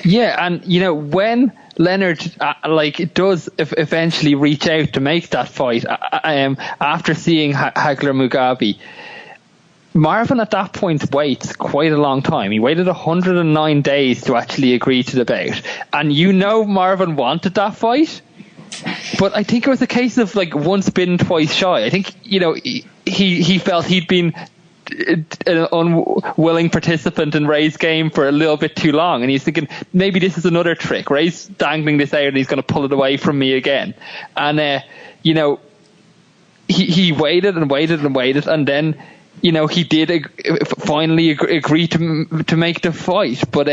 Yeah, and when Leonard does eventually reach out to make that fight after seeing Hagler Mugabe, Marvin at that point waits quite a long time. He waited 109 days to actually agree to the bout, and Marvin wanted that fight. But I think it was a case of like once bitten, twice shy. I think, he felt he'd been an unwilling participant in Ray's game for a little bit too long. And he's thinking, maybe this is another trick. Ray's dangling this out and he's going to pull it away from me again. And, he waited and waited and waited. And then, he did finally agree to make the fight. But,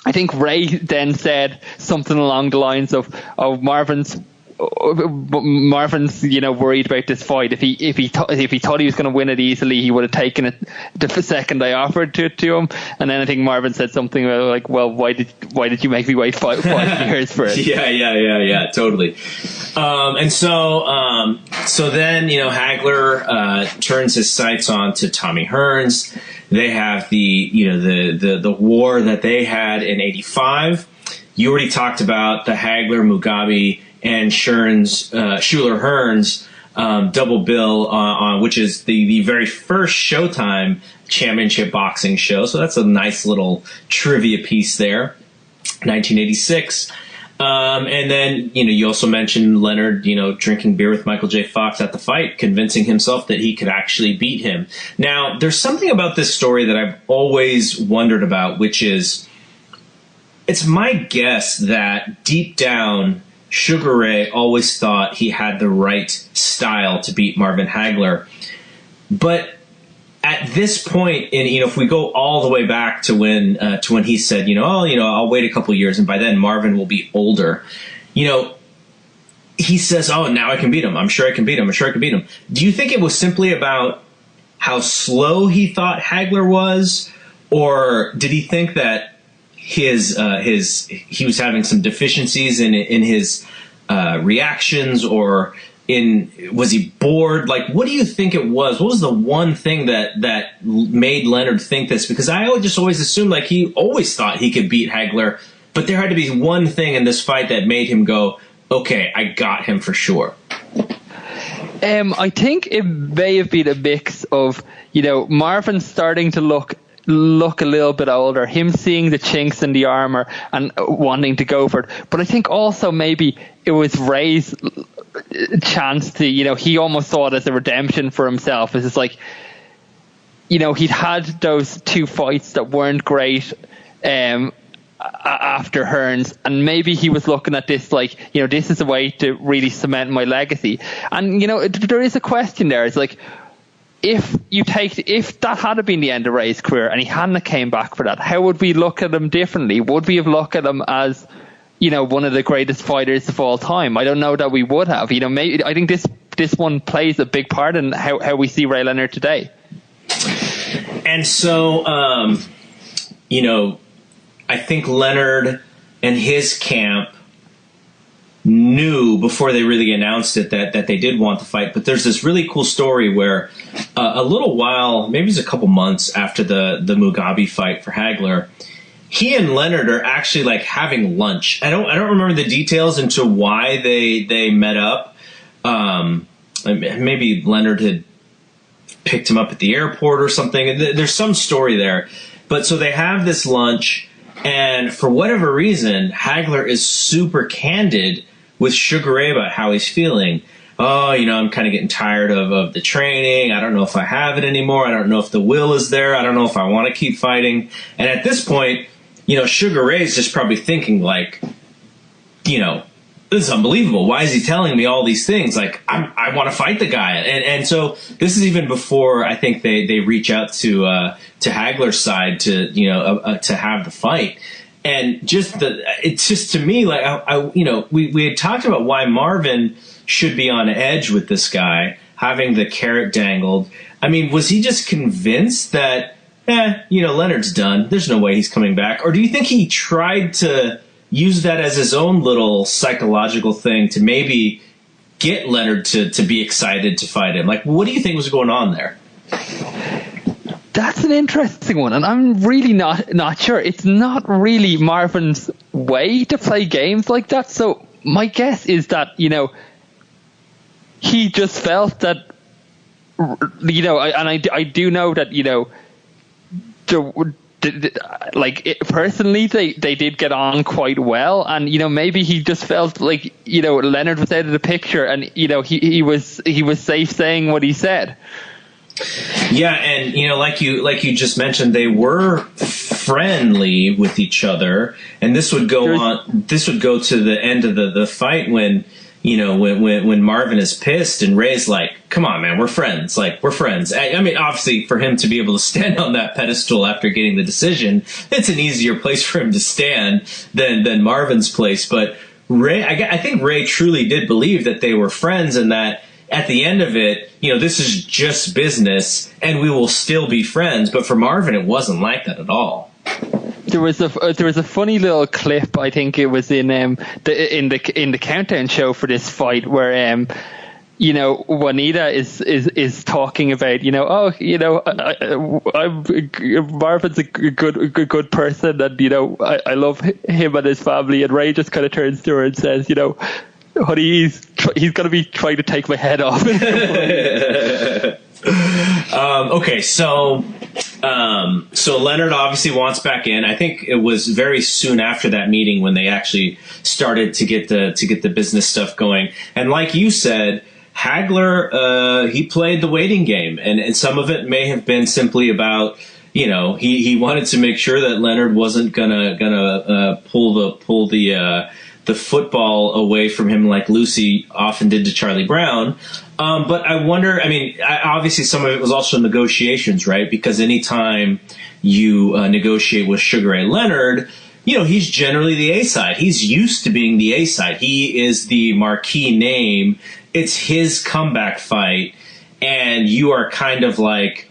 I think Ray then said something along the lines of Marvin's, worried about this fight. If he thought he was going to win it easily, he would have taken it the second I offered to him. And then I think Marvin said something like, "Well, why did you make me wait five years for it?" Yeah, totally. And so then Hagler turns his sights on to Tommy Hearns. They have the war that they had in 85. You already talked about the Hagler, Mugabe, and Schuler Hearns double bill on which is the very first Showtime championship boxing show. So that's a nice little trivia piece there. 1986. And then, you also mentioned Leonard, drinking beer with Michael J. Fox at the fight, convincing himself that he could actually beat him. Now, there's something about this story that I've always wondered about, which is, it's my guess that deep down, Sugar Ray always thought he had the right style to beat Marvin Hagler. But at this point, if we go all the way back to when he said, I'll wait a couple years, and by then Marvin will be older. He says, "Oh, now I can beat him. I'm sure I can beat him. I'm sure I can beat him." Do you think it was simply about how slow he thought Hagler was, or did he think that he was having some deficiencies in his reactions, or was he bored? Like, what do you think it was? What was the one thing that made Leonard think this? Because I just always assumed, like, he always thought he could beat Hagler, but there had to be one thing in this fight that made him go, okay, I got him for sure. I think it may have been a mix of, Marvin starting to look a little bit older, him seeing the chinks in the armor and wanting to go for it. But I think also maybe it was Ray's chance to, he almost saw it as a redemption for himself. It's just like, he'd had those two fights that weren't great after Hearns, and maybe he was looking at this like, this is a way to really cement my legacy. And, there is a question there. It's like, if that had been the end of Ray's career and he hadn't came back for that, how would we look at him differently? Would we have looked at him as, one of the greatest fighters of all time? I don't know that we would have. Maybe I think this one plays a big part in how we see Ray Leonard today. And so, I think Leonard and his camp knew before they really announced it that they did want the fight. But there's this really cool story where a little while, maybe it's a couple months after the Mugabe fight for Hagler, he and Leonard are actually like having lunch. I don't remember the details into why they met up. Maybe Leonard had picked him up at the airport or something. There's some story there. But so they have this lunch, and for whatever reason, Hagler is super candid with Sugar Ray about how he's feeling. Oh, I'm kind of getting tired of the training. I don't know if I have it anymore. I don't know if the will is there. I don't know if I want to keep fighting. And at this point, Sugar Ray's just probably thinking like, this is unbelievable. Why is he telling me all these things? Like, I want to fight the guy. And so this is even before I think they reach out to Hagler's side to have the fight. And it's just to me, like, we had talked about why Marvin should be on edge with this guy, having the carrot dangled. I mean, was he just convinced that, Leonard's done, there's no way he's coming back? Or do you think he tried to use that as his own little psychological thing to maybe get Leonard to be excited to fight him? Like, what do you think was going on there? That's an interesting one, and I'm really not sure. It's not really Marvin's way to play games like that. So my guess is that, he just felt that, I do know that, personally they did get on quite well, and maybe he just felt like Leonard was out of the picture, and he was safe saying what he said. Yeah, and like you just mentioned, they were friendly with each other, and this would go to the end of the fight when when Marvin is pissed and Ray's like, come on, man, we're friends. Like, we're friends. I mean, obviously, for him to be able to stand on that pedestal after getting the decision, it's an easier place for him to stand than Marvin's place. But Ray, I think Ray truly did believe that they were friends, and that at the end of it, this is just business, and we will still be friends. But for Marvin, it wasn't like that at all. There was a funny little clip. I think it was in the countdown show for this fight where Juanita is talking about Marvin's a good person, and I love him and his family, and Ray just kind of turns to her and says, honey, he's going to be trying to take my head off. Okay, so Leonard obviously wants back in. I think it was very soon after that meeting when they actually started to get the business stuff going. And like you said, Hagler, he played the waiting game, and some of it may have been simply about, he wanted to make sure that Leonard wasn't gonna pull the football away from him like Lucy often did to Charlie Brown. But I wonder, obviously some of it was also negotiations, right? Because anytime you negotiate with Sugar Ray Leonard, he's generally the A-side. He's used to being the A-side. He is the marquee name. It's his comeback fight. And you are kind of like,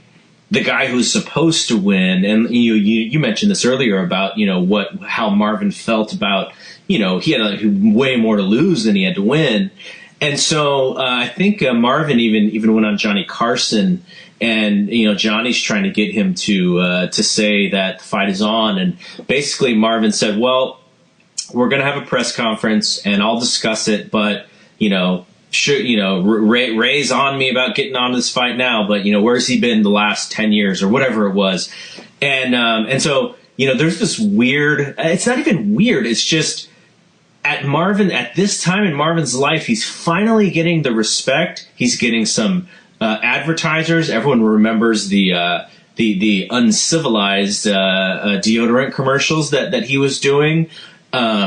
the guy who's supposed to win. And you mentioned this earlier about, how Marvin felt about, he had way more to lose than he had to win. And so I think Marvin even went on Johnny Carson, and Johnny's trying to get him to say that the fight is on, and basically Marvin said, "Well, we're going to have a press conference, and I'll discuss it, but Ray's on me about getting on this fight now, but where's he been the last 10 years or whatever it was?" And so there's this weird. It's not even weird. It's just at this time in Marvin's life, he's finally getting the respect. He's getting some advertisers. Everyone remembers the uncivilized deodorant commercials that he was doing.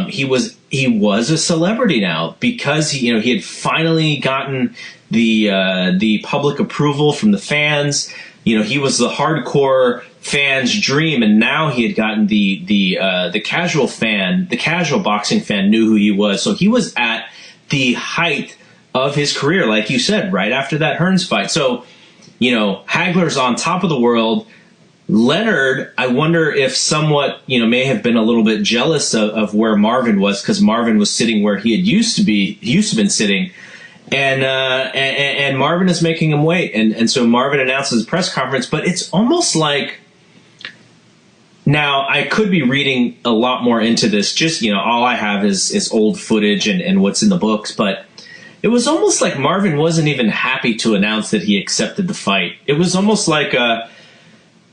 He was a celebrity now because he had finally gotten the public approval from the fans. He was the hardcore fan's dream, and now he had gotten the casual fan, the casual boxing fan knew who he was. So he was at the height of his career, like you said, right after that Hearns fight. So, Hagler's on top of the world. Leonard, I wonder if somewhat, may have been a little bit jealous of where Marvin was, because Marvin was sitting where he used to been sitting. And Marvin is making him wait. And so Marvin announces a press conference, but it's almost like, now I could be reading a lot more into this. Just, all I have is old footage and what's in the books, but it was almost like Marvin wasn't even happy to announce that he accepted the fight. It was almost like I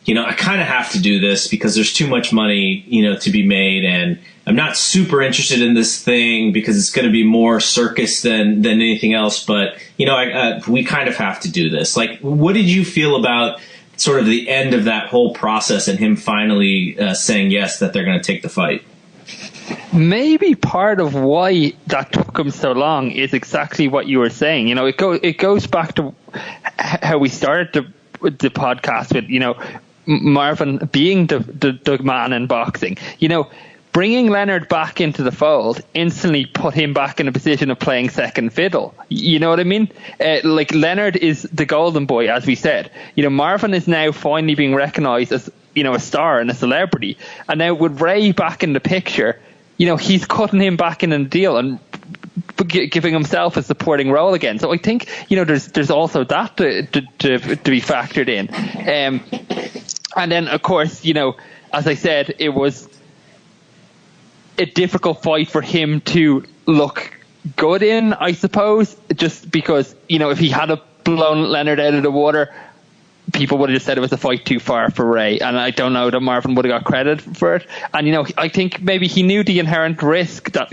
kind of have to do this because there's too much money, to be made, and I'm not super interested in this thing because it's going to be more circus than anything else. But we kind of have to do this. Like, what did you feel about sort of the end of that whole process and him finally saying yes, that they're going to take the fight? Maybe part of why that took him so long is exactly what you were saying. It goes back to how we started the podcast with, Marvin being the man in boxing. Bringing Leonard back into the fold instantly put him back in a position of playing second fiddle. You know what I mean? Like, Leonard is the golden boy, as we said. Marvin is now finally being recognized as, a star and a celebrity. And now with Ray back in the picture, he's cutting him back in the deal and giving himself a supporting role again. So I think, there's also that to be factored in. And then, of course, as I said, it was a difficult fight for him to look good in, I suppose, just because, if he had blown Leonard out of the water, people would have just said it was a fight too far for Ray. And I don't know that Marvin would have got credit for it. And, I think maybe he knew the inherent risk that,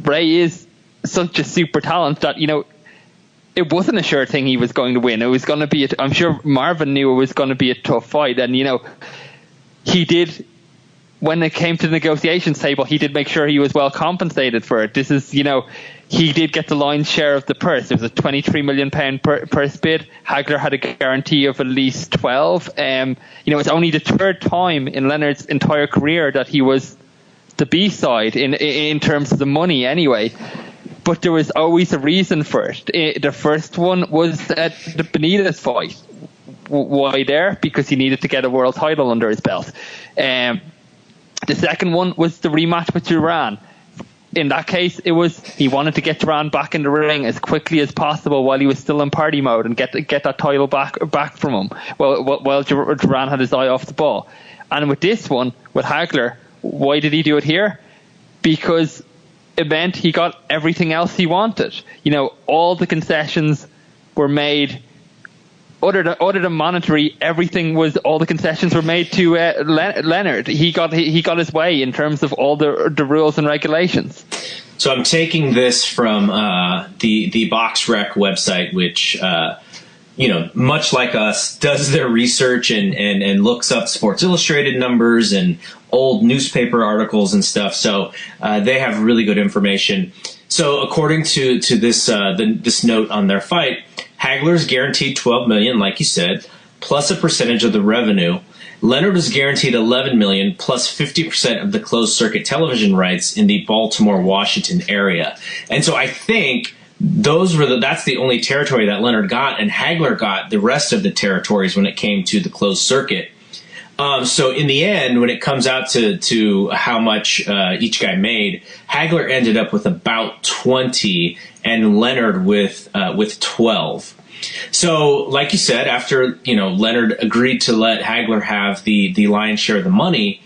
Ray is such a super talent that, it wasn't a sure thing he was going to win. It was going to be, I'm sure Marvin knew it was going to be a tough fight. And, he did, when it came to the negotiations table, he did make sure he was well compensated for it. This is, he did get the lion's share of the purse. It was a £23 million purse bid. Hagler had a guarantee of at least 12. It's only the third time in Leonard's entire career that he was the B-side in terms of the money anyway. But there was always a reason for it. The first one was the Benitez fight. Why there? Because he needed to get a world title under his belt. The second one was the rematch with Duran. In that case, it was he wanted to get Duran back in the ring as quickly as possible while he was still in party mode and get that title back from him while Duran had his eye off the ball. And with this one, with Hagler, why did he do it here? Because it meant he got everything else he wanted. All the concessions were made. Other than monetary, all the concessions were made to Leonard. He got his way in terms of all the rules and regulations. So I'm taking this from the Box Rec website, which much like us, does their research and looks up Sports Illustrated numbers and old newspaper articles and stuff. So they have really good information. So according to this this note on their fight, Hagler's guaranteed $12 million, like you said, plus a percentage of the revenue. Leonard was guaranteed $11 million plus 50% of the closed circuit television rights in the Baltimore, Washington area. And so I think that's the only territory that Leonard got, and Hagler got the rest of the territories when it came to the closed circuit. So in the end, when it comes out to how much each guy made, Hagler ended up with about 20 and Leonard with 12. So, like you said, after Leonard agreed to let Hagler have the lion's share of the money,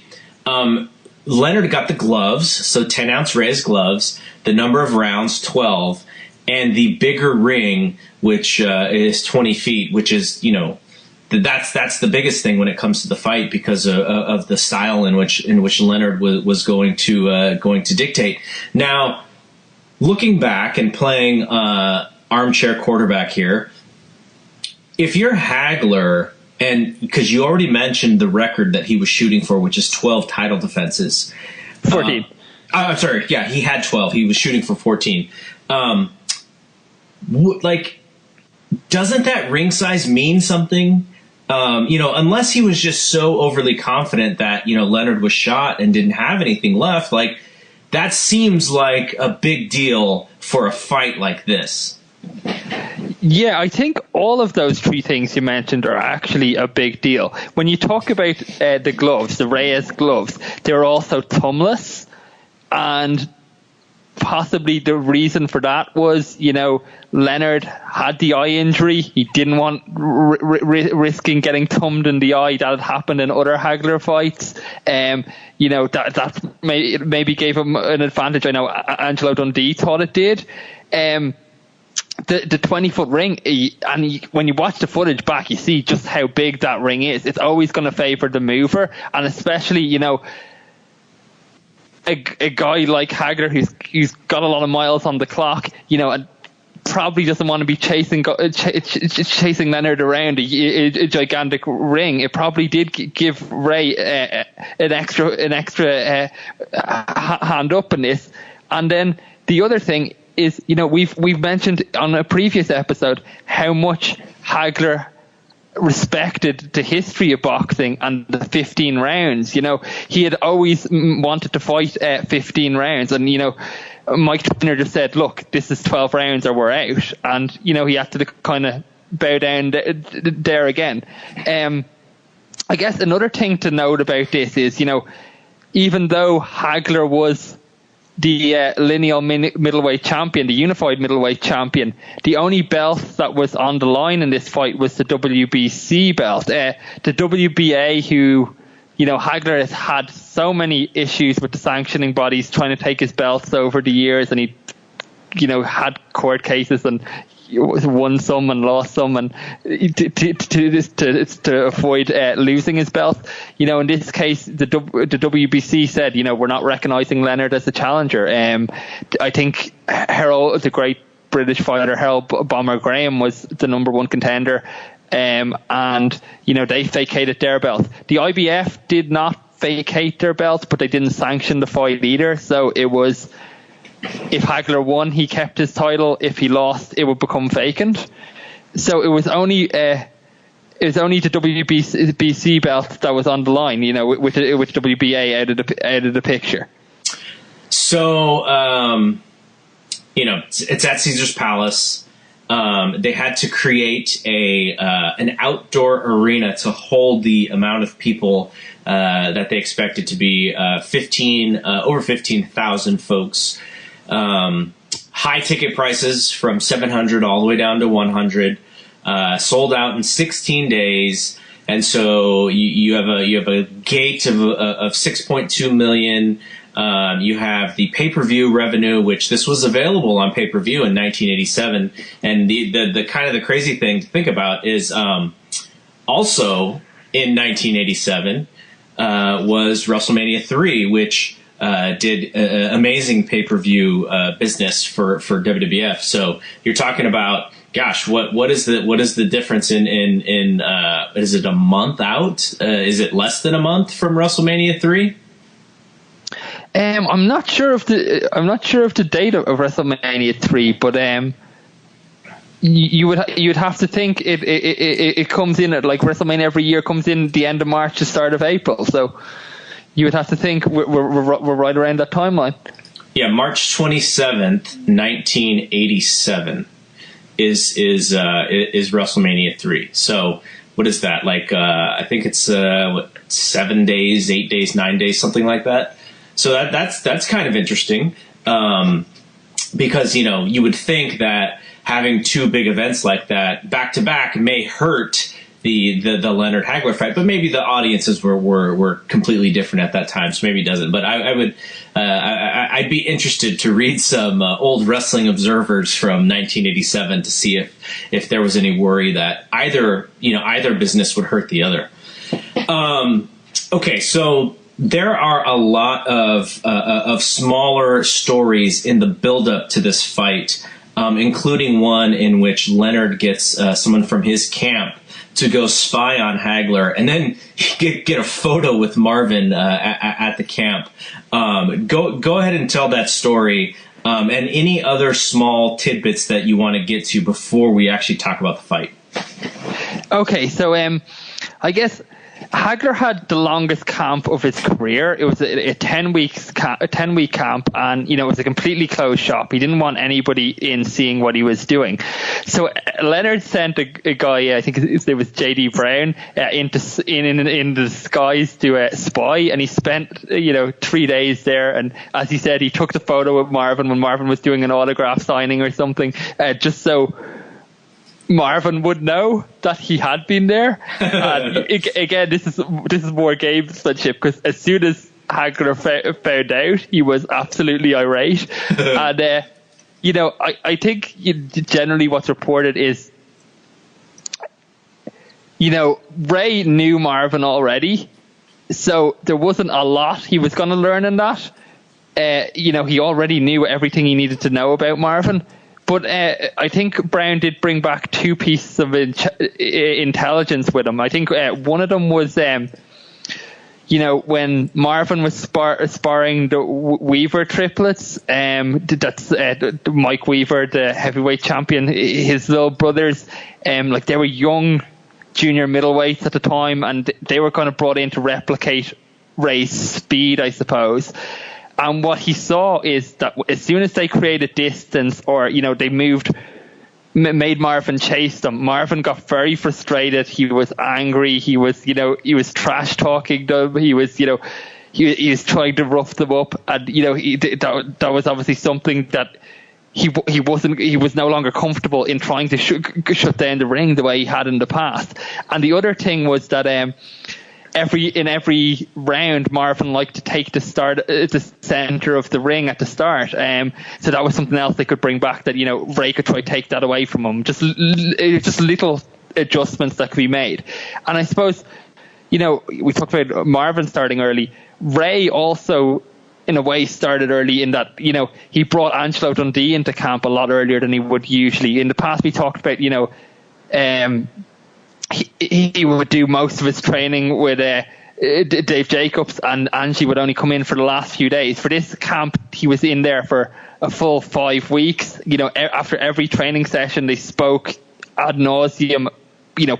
Leonard got the gloves, so 10-ounce raised gloves, the number of rounds 12, and the bigger ring, which is 20 feet, which is that's the biggest thing when it comes to the fight because of the style in which Leonard was going to dictate. Now, looking back and playing armchair quarterback here, if you're Hagler, and because you already mentioned the record that he was shooting for, which is 12 title defenses. 14. I'm sorry. Yeah, he had 12. He was shooting for 14. Doesn't that ring size mean something? Unless he was just so overly confident that, Leonard was shot and didn't have anything left, that seems like a big deal for a fight like this. Yeah, I think all of those three things you mentioned are actually a big deal. When you talk about the gloves, the Reyes gloves, they're also thumbless, and possibly the reason for that was, Leonard had the eye injury. He didn't want risking getting thumbed in the eye. That had happened in other Hagler fights. That maybe gave him an advantage. I know Angelo Dundee thought it did. The 20-foot ring, when you watch the footage back, you see just how big that ring is. It's always going to favor the mover, and especially, a guy like Hagler who's got a lot of miles on the clock, and probably doesn't want to be chasing Leonard around a gigantic ring. It probably did give Ray an extra hand up in this. And then the other thing is, we've mentioned on a previous episode how much Hagler respected the history of boxing and the 15 rounds. He had always wanted to fight 15 rounds, and Mike Trainer just said, look, this is 12 rounds or we're out, and he had to kind of bow down there again. I guess another thing to note about this is, even though Hagler was the lineal middleweight champion, the unified middleweight champion, the only belt that was on the line in this fight was the WBC belt. The WBA, who, Hagler has had so many issues with the sanctioning bodies trying to take his belts over the years, and he, had court cases and won some and lost some, and to avoid losing his belt. In this case, the WBC said, we're not recognizing Leonard as a challenger. I think Harold, the great British fighter Harold Bomber Graham, was the number one contender, and they vacated their belt. The IBF did not vacate their belt, but they didn't sanction the fight either. So it was, if Hagler won, he kept his title. If he lost, it would become vacant. So it was only the WBC belt that was on the line, with WBA out of the picture. So it's at Caesar's Palace. They had to create an outdoor arena to hold the amount of people that they expected to be over 15,000 folks. High ticket prices from $700 all the way down to $100. Sold out in 16 days, and so you have a gate of 6.2 million. You have the pay-per-view revenue, which this was available on pay-per-view in 1987. And the kind of the crazy thing to think about is also in 1987 was Wrestlemania 3, which did amazing pay-per-view business for WWF. So you're talking about, gosh, what is the difference in is it a month out? Is it less than a month from Wrestlemania 3? I'm not sure of the date of WrestleMania 3, but you would have to think it comes in at, like, WrestleMania every year comes in the end of March to start of April, so you would have to think we're right around that timeline. Yeah, March 27th, 1987 is WrestleMania 3. So what is that? Like, I think it's 7 days, 8 days, 9 days, something like that. So that's kind of interesting, because, you know, you would think that having two big events like that back to back may hurt the Leonard Hagler fight, but maybe the audiences were completely different at that time, so maybe it doesn't. But I'd be interested to read some old Wrestling Observers from 1987 to see if there was any worry that either business would hurt the other. Okay, so there are a lot of smaller stories in the build-up to this fight, including one in which Leonard gets someone from his camp to go spy on Hagler, and then get a photo with Marvin at the camp. Go ahead and tell that story, and any other small tidbits that you want to get to before we actually talk about the fight. Okay, so I guess Hagler had the longest camp of his career. It was a 10-week camp, and it was a completely closed shop. He didn't want anybody in seeing what he was doing. So Leonard sent a guy, I think it was JD Brown, in disguise to spy, and he spent 3 days there. And as he said, he took the photo with Marvin when Marvin was doing an autograph signing or something, just so Marvin would know that he had been there. Again, this is more gamesmanship, because as soon as Hagler found out, he was absolutely irate. And I think generally what's reported is, Ray knew Marvin already, so there wasn't a lot he was going to learn in that. He already knew everything he needed to know about Marvin. But I think Brown did bring back two pieces of intelligence with him. I think one of them was, when Marvin was sparring the Weaver triplets, that's Mike Weaver, the heavyweight champion, his little brothers, they were young junior middleweights at the time, and they were kind of brought in to replicate Ray's speed, I suppose. And what he saw is that as soon as they created distance, or they made Marvin chase them, Marvin got very frustrated. He was angry. He was trash talking them. He was was trying to rough them up, and that was obviously something that he was no longer comfortable in trying to shut down the ring the way he had in the past. And the other thing was that in every round, Marvin liked to take the center of the ring at the start. So that was something else they could bring back, that Ray could try to take that away from him. Just little adjustments that could be made. And I suppose we talked about Marvin starting early. Ray also, in a way, started early in that he brought Angelo Dundee into camp a lot earlier than he would usually. In the past, we talked about he would do most of his training with Dave Jacobs, and Angie would only come in for the last few days. For this camp, he was in there for a full 5 weeks. After every training session, they spoke ad nauseum,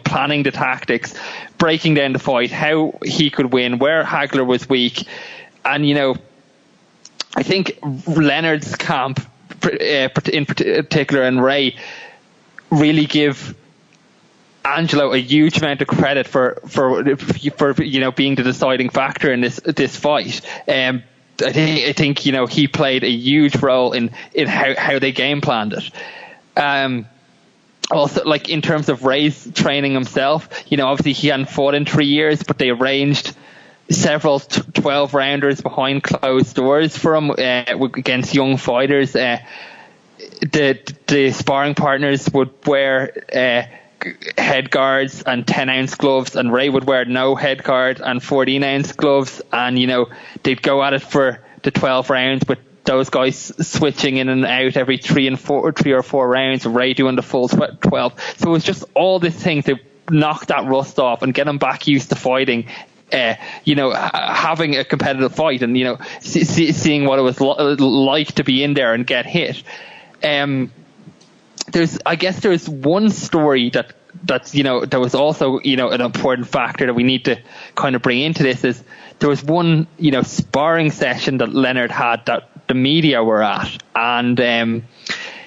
planning the tactics, breaking down the fight, how he could win, where Hagler was weak. And, I think Leonard's camp, in particular, and Ray, really give Angelo a huge amount of credit for being the deciding factor in this fight. I think he played a huge role in how they game planned it. Also, in terms of Ray's training himself, obviously he hadn't fought in 3 years, but they arranged several 12-rounders behind closed doors for him against young fighters. The sparring partners would wear head guards and 10-ounce gloves, and Ray would wear no head guard and 14-ounce gloves, and they'd go at it for the 12 rounds, with those guys switching in and out every 3 or 4 rounds, Ray doing the full 12. So it was just all this thing to knock that rust off and get him back used to fighting, having a competitive fight, and seeing what it was like to be in there and get hit. There's one story that was also an important factor that we need to kind of bring into this. Is there was one sparring session that Leonard had the media were at, and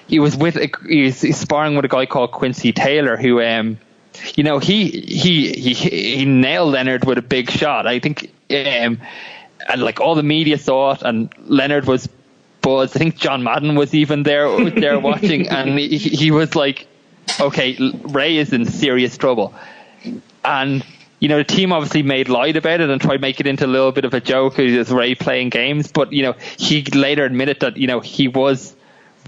he was sparring with a guy called Quincy Taylor, who he nailed Leonard with a big shot. I think, and like all the media saw it, and Leonard was buzzed. I think John Madden was even there watching, and he was like, okay, Ray is in serious trouble. And the team obviously made light about it and tried to make it into a little bit of a joke as Ray playing games, but he later admitted that he was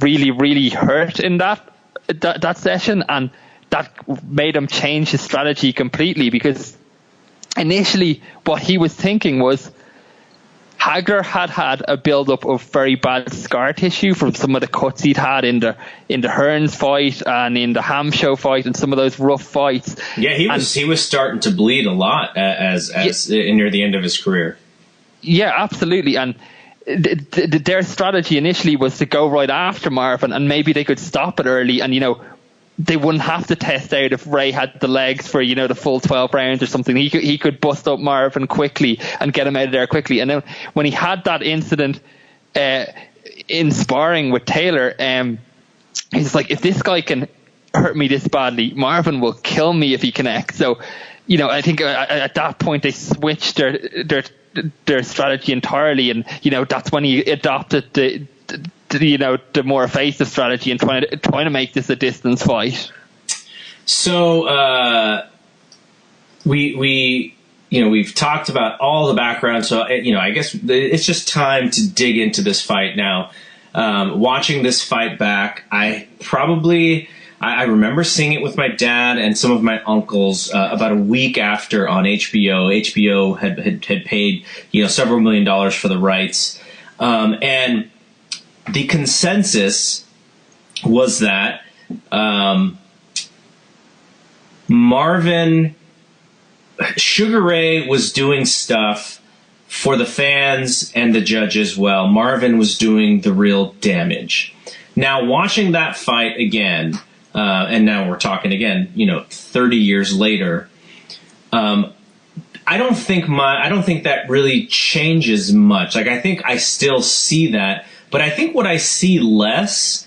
really, really hurt in that session, and that made him change his strategy completely, because initially what he was thinking was Hagler had a build-up of very bad scar tissue from some of the cuts he'd had in the Hearns fight and in the Ham Show fight and some of those rough fights. Yeah, he was starting to bleed a lot as near the end of his career. Yeah, absolutely. And their strategy initially was to go right after Marvin, and maybe they could stop it early, and they wouldn't have to test out if Ray had the legs for the full 12 rounds or something. He could bust up Marvin quickly and get him out of there quickly. And then when he had that incident in sparring with Taylor, he's like, if this guy can hurt me this badly, Marvin will kill me if he connects. So I think at that point they switched their strategy entirely, and that's when he adopted the more evasive strategy and trying to make this a distance fight. So we've talked about all the background. So I guess it's just time to dig into this fight now. Watching this fight back, I remember seeing it with my dad and some of my uncles about a week after on HBO. HBO had paid several $1 million for the rights, and the consensus was that Sugar Ray was doing stuff for the fans and the judges, while Marvin was doing the real damage. Now, watching that fight again, and now we're talking again, 30 years later, I don't think that really changes much. Like, I think I still see that. But I think what I see less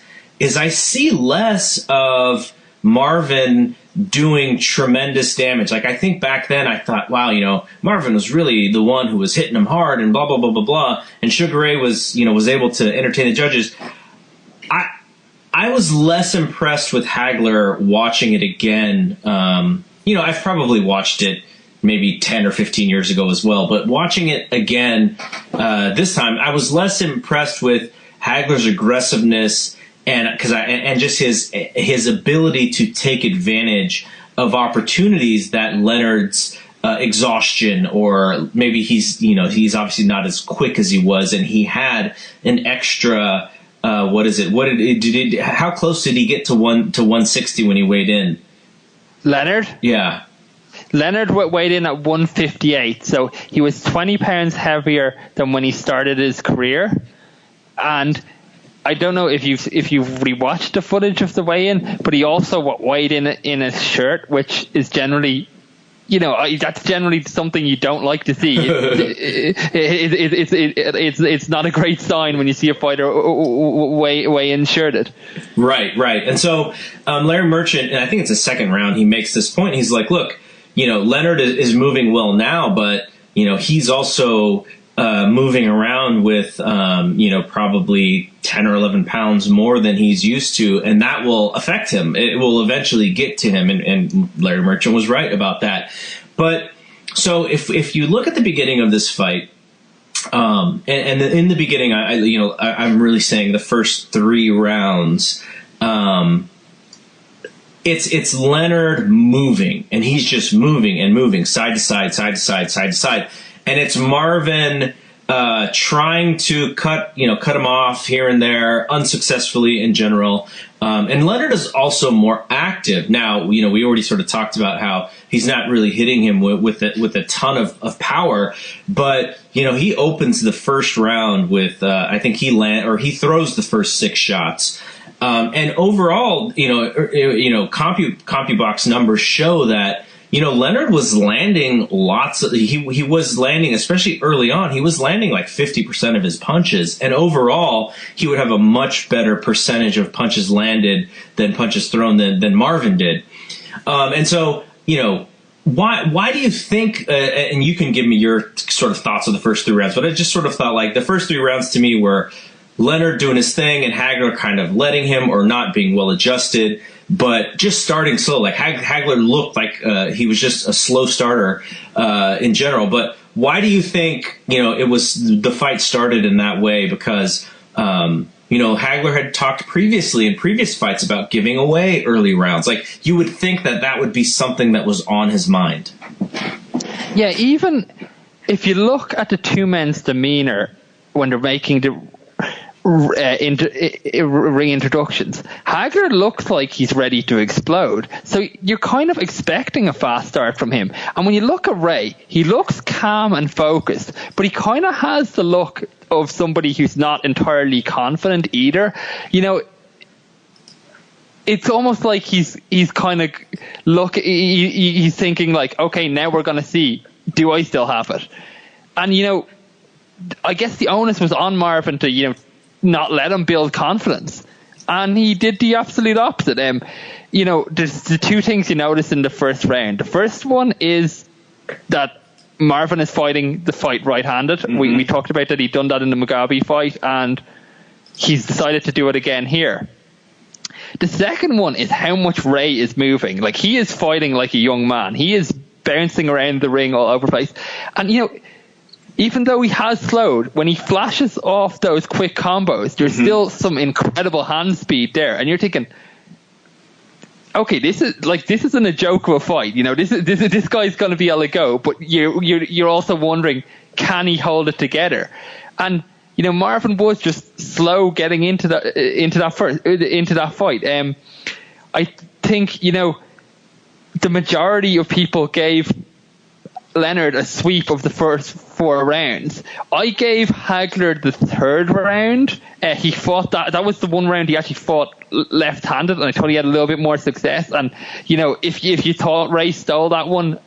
of Marvin doing tremendous damage. Like, I think back then I thought, wow, Marvin was really the one who was hitting him hard and blah, blah, blah, blah, blah. And Sugar Ray was able to entertain the judges. I was less impressed with Hagler watching it again. I've probably watched it maybe 10 or 15 years ago as well. But watching it again this time, I was less impressed with Hagler's aggressiveness and just his ability to take advantage of opportunities that Leonard's exhaustion, or maybe he's obviously not as quick as he was, and he had an extra. How close did he get to 160 when he weighed in? Leonard? Yeah. Leonard weighed in at 158, so he was 20 pounds heavier than when he started his career. And I don't know if you've rewatched the footage of the weigh-in, but he also weighed in a shirt, which is generally, that's generally something you don't like to see. It's not a great sign when you see a fighter weigh in shirted. Right. And so Larry Merchant, and I think it's the second round, he makes this point. He's like, look, Leonard is moving well now, but he's also moving around with probably 10 or 11 pounds more than he's used to, and that will affect him. It will eventually get to him, and Larry Merchant was right about that. But so if you look at the beginning of this fight, and in the beginning, I'm really saying the first 3 rounds. It's Leonard moving, and he's just moving and moving side to side, side to side, side to side. And it's Marvin trying to cut him off here and there, unsuccessfully in general. And Leonard is also more active. Now, we already sort of talked about how he's not really hitting him with a ton of power, but he opens the first round with I think he throws the first 6 shots. And overall, CompuBox numbers show that Leonard was landing he was landing, especially early on, he was landing like 50% of his punches. And overall, he would have a much better percentage of punches landed than punches thrown than Marvin did. And so, why do you think, and you can give me your sort of thoughts on the first 3 rounds, but I just sort of thought like the first 3 rounds to me were Leonard doing his thing and Hagler kind of letting him or not being well adjusted, but just starting slow. Like Hagler looked like he was just a slow starter in general. But why do you think it was the fight started in that way? Because Hagler had talked previously in previous fights about giving away early rounds. Like you would think that would be something that was on his mind. Yeah, even if you look at the two men's demeanor when they're making the ring introductions, Hagler looks like he's ready to explode. So you're kind of expecting a fast start from him. And when you look at Ray, he looks calm and focused, but he kind of has the look of somebody who's not entirely confident either. It's almost like he's kind of he's thinking like, okay, now we're going to see, do I still have it? And I guess the onus was on Marvin to not let him build confidence, and he did the absolute opposite. There's the two things you notice in the first round. The first one is that Marvin is fighting the fight right-handed. Mm-hmm. We talked about that he'd done that in the Mugabe fight, and he's decided to do it again here. The second one is how much Ray is moving. Like, he is fighting like a young man. He is bouncing around the ring all over the place, and even though he has slowed, when he flashes off those quick combos, there's still some incredible hand speed there. And you're thinking, okay, this isn't a joke of a fight. This guy's going to be able to go. But you're also wondering, can he hold it together? And Marvin was just slow getting into that fight. I think the majority of people gave Leonard a sweep of the first 4 rounds. I gave Hagler the 3rd round. He fought that was the one round he actually fought left-handed, and I thought he had a little bit more success. And if you thought Ray stole that one,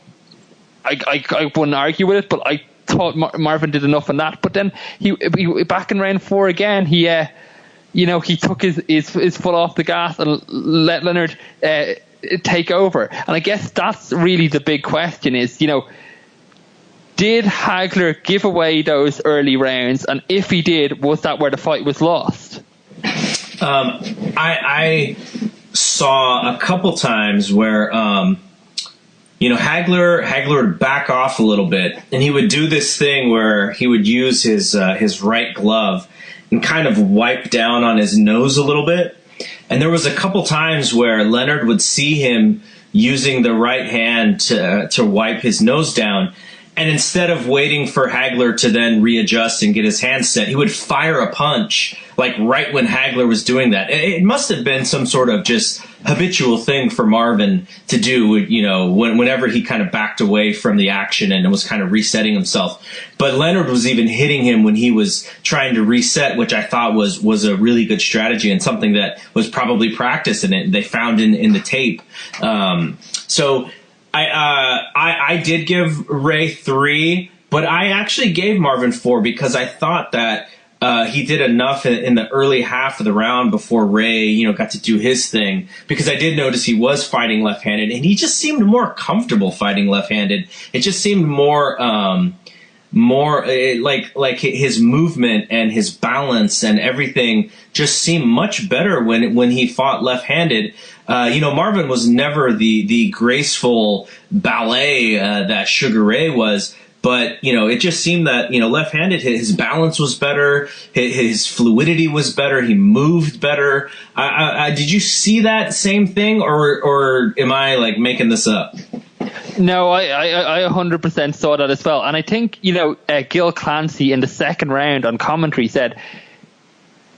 I wouldn't argue with it, but I thought Marvin did enough on that. But then he back in round 4 again, he took his foot off the gas and let Leonard take over. And I guess that's really the big question is, did Hagler give away those early rounds? And if he did, was that where the fight was lost? I saw a couple times where, Hagler would back off a little bit, and he would do this thing where he would use his right glove and kind of wipe down on his nose a little bit. And there was a couple times where Leonard would see him using the right hand to wipe his nose down. And instead of waiting for Hagler to then readjust and get his hand set, he would fire a punch, like right when Hagler was doing that. It must have been some sort of just habitual thing for Marvin to do, whenever he kind of backed away from the action and was kind of resetting himself. But Leonard was even hitting him when he was trying to reset, which I thought was a really good strategy and something that was probably practiced and they found in the tape. So I did give Ray 3, but I actually gave Marvin 4 because I thought that he did enough in the early half of the round before Ray, got to do his thing. Because I did notice he was fighting left-handed, and he just seemed more comfortable fighting left-handed. It just seemed more like his movement and his balance and everything just seemed much better when he fought left-handed. Marvin was never the graceful ballet that Sugar Ray was, but it just seemed that left-handed, his balance was better, his fluidity was better, he moved better. Did you see that same thing, or am I like making this up? No, I 100% saw that as well, and I think Gil Clancy in the second round on commentary said,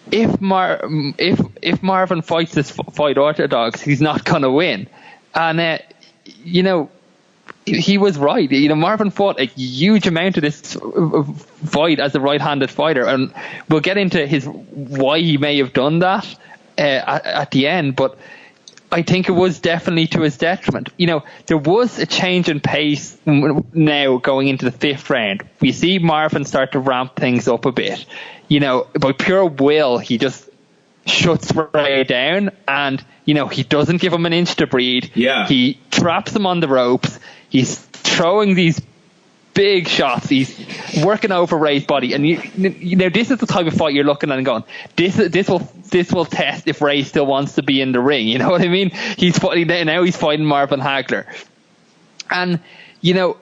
if Marvin fights this fight orthodox, he's not going to win. And, he was right. Marvin fought a huge amount of this fight as a right-handed fighter. And we'll get into why he may have done that at the end. But I think it was definitely to his detriment. You know, there was a change in pace now going into the 5th round. We see Marvin start to ramp things up a bit. You know, by pure will, he just shuts Ray down, and, you know, he doesn't give him an inch to breathe. Yeah. He traps him on the ropes. He's throwing these big shots. He's working over Ray's body, and you know, this is the type of fight you're looking at and going, this will test if Ray still wants to be in the ring. You know what I mean? He's fighting Marvin Hagler, and you know,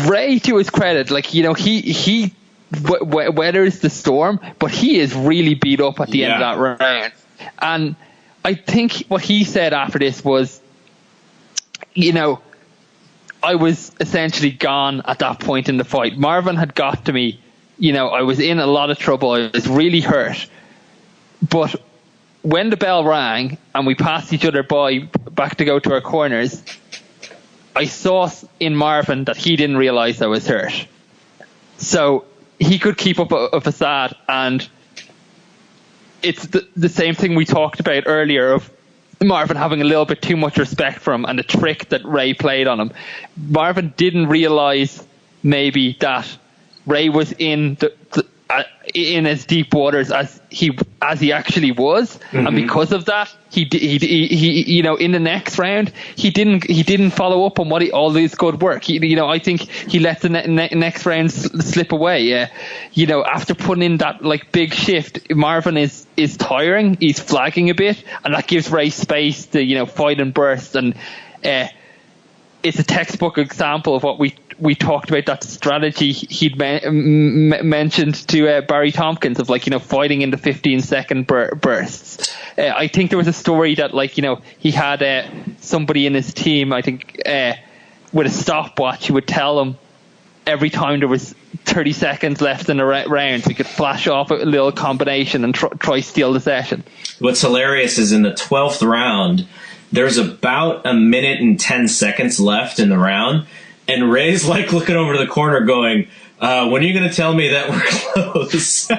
Ray, to his credit, like, you know, he weathers the storm, but he is really beat up at the end of that round. And I think what he said after this was, you know, I was essentially gone at that point in the fight. Marvin had got to me. You know, I was in a lot of trouble. I was really hurt. But when the bell rang and we passed each other by back to go to our corners, I saw in Marvin that he didn't realize I was hurt. So he could keep up a facade, and it's the same thing we talked about earlier of Marvin having a little bit too much respect for him and the trick that Ray played on him. Marvin didn't realize maybe that Ray was in in as deep waters as he actually was, and because of that, he you know, in the next round he didn't follow up on all his good work. You know, I think he let the next round slip away. You know, after putting in that like big shift, Marvin is tiring. He's flagging a bit, and that gives Ray space to, you know, fight and burst. And it's a textbook example of what we talked about, that strategy he'd mentioned to Barry Tompkins of, like, you know, fighting in the 15-second bursts. I think there was a story that, like, you know, he had somebody in his team, I think, with a stopwatch, who would tell him every time there was 30 seconds left in the round, so he could flash off a little combination and try steal the session. What's hilarious is in the 12th round, there's about a minute and 10 seconds left in the round, and Ray's like looking over to the corner going, when are you going to tell me that we're close?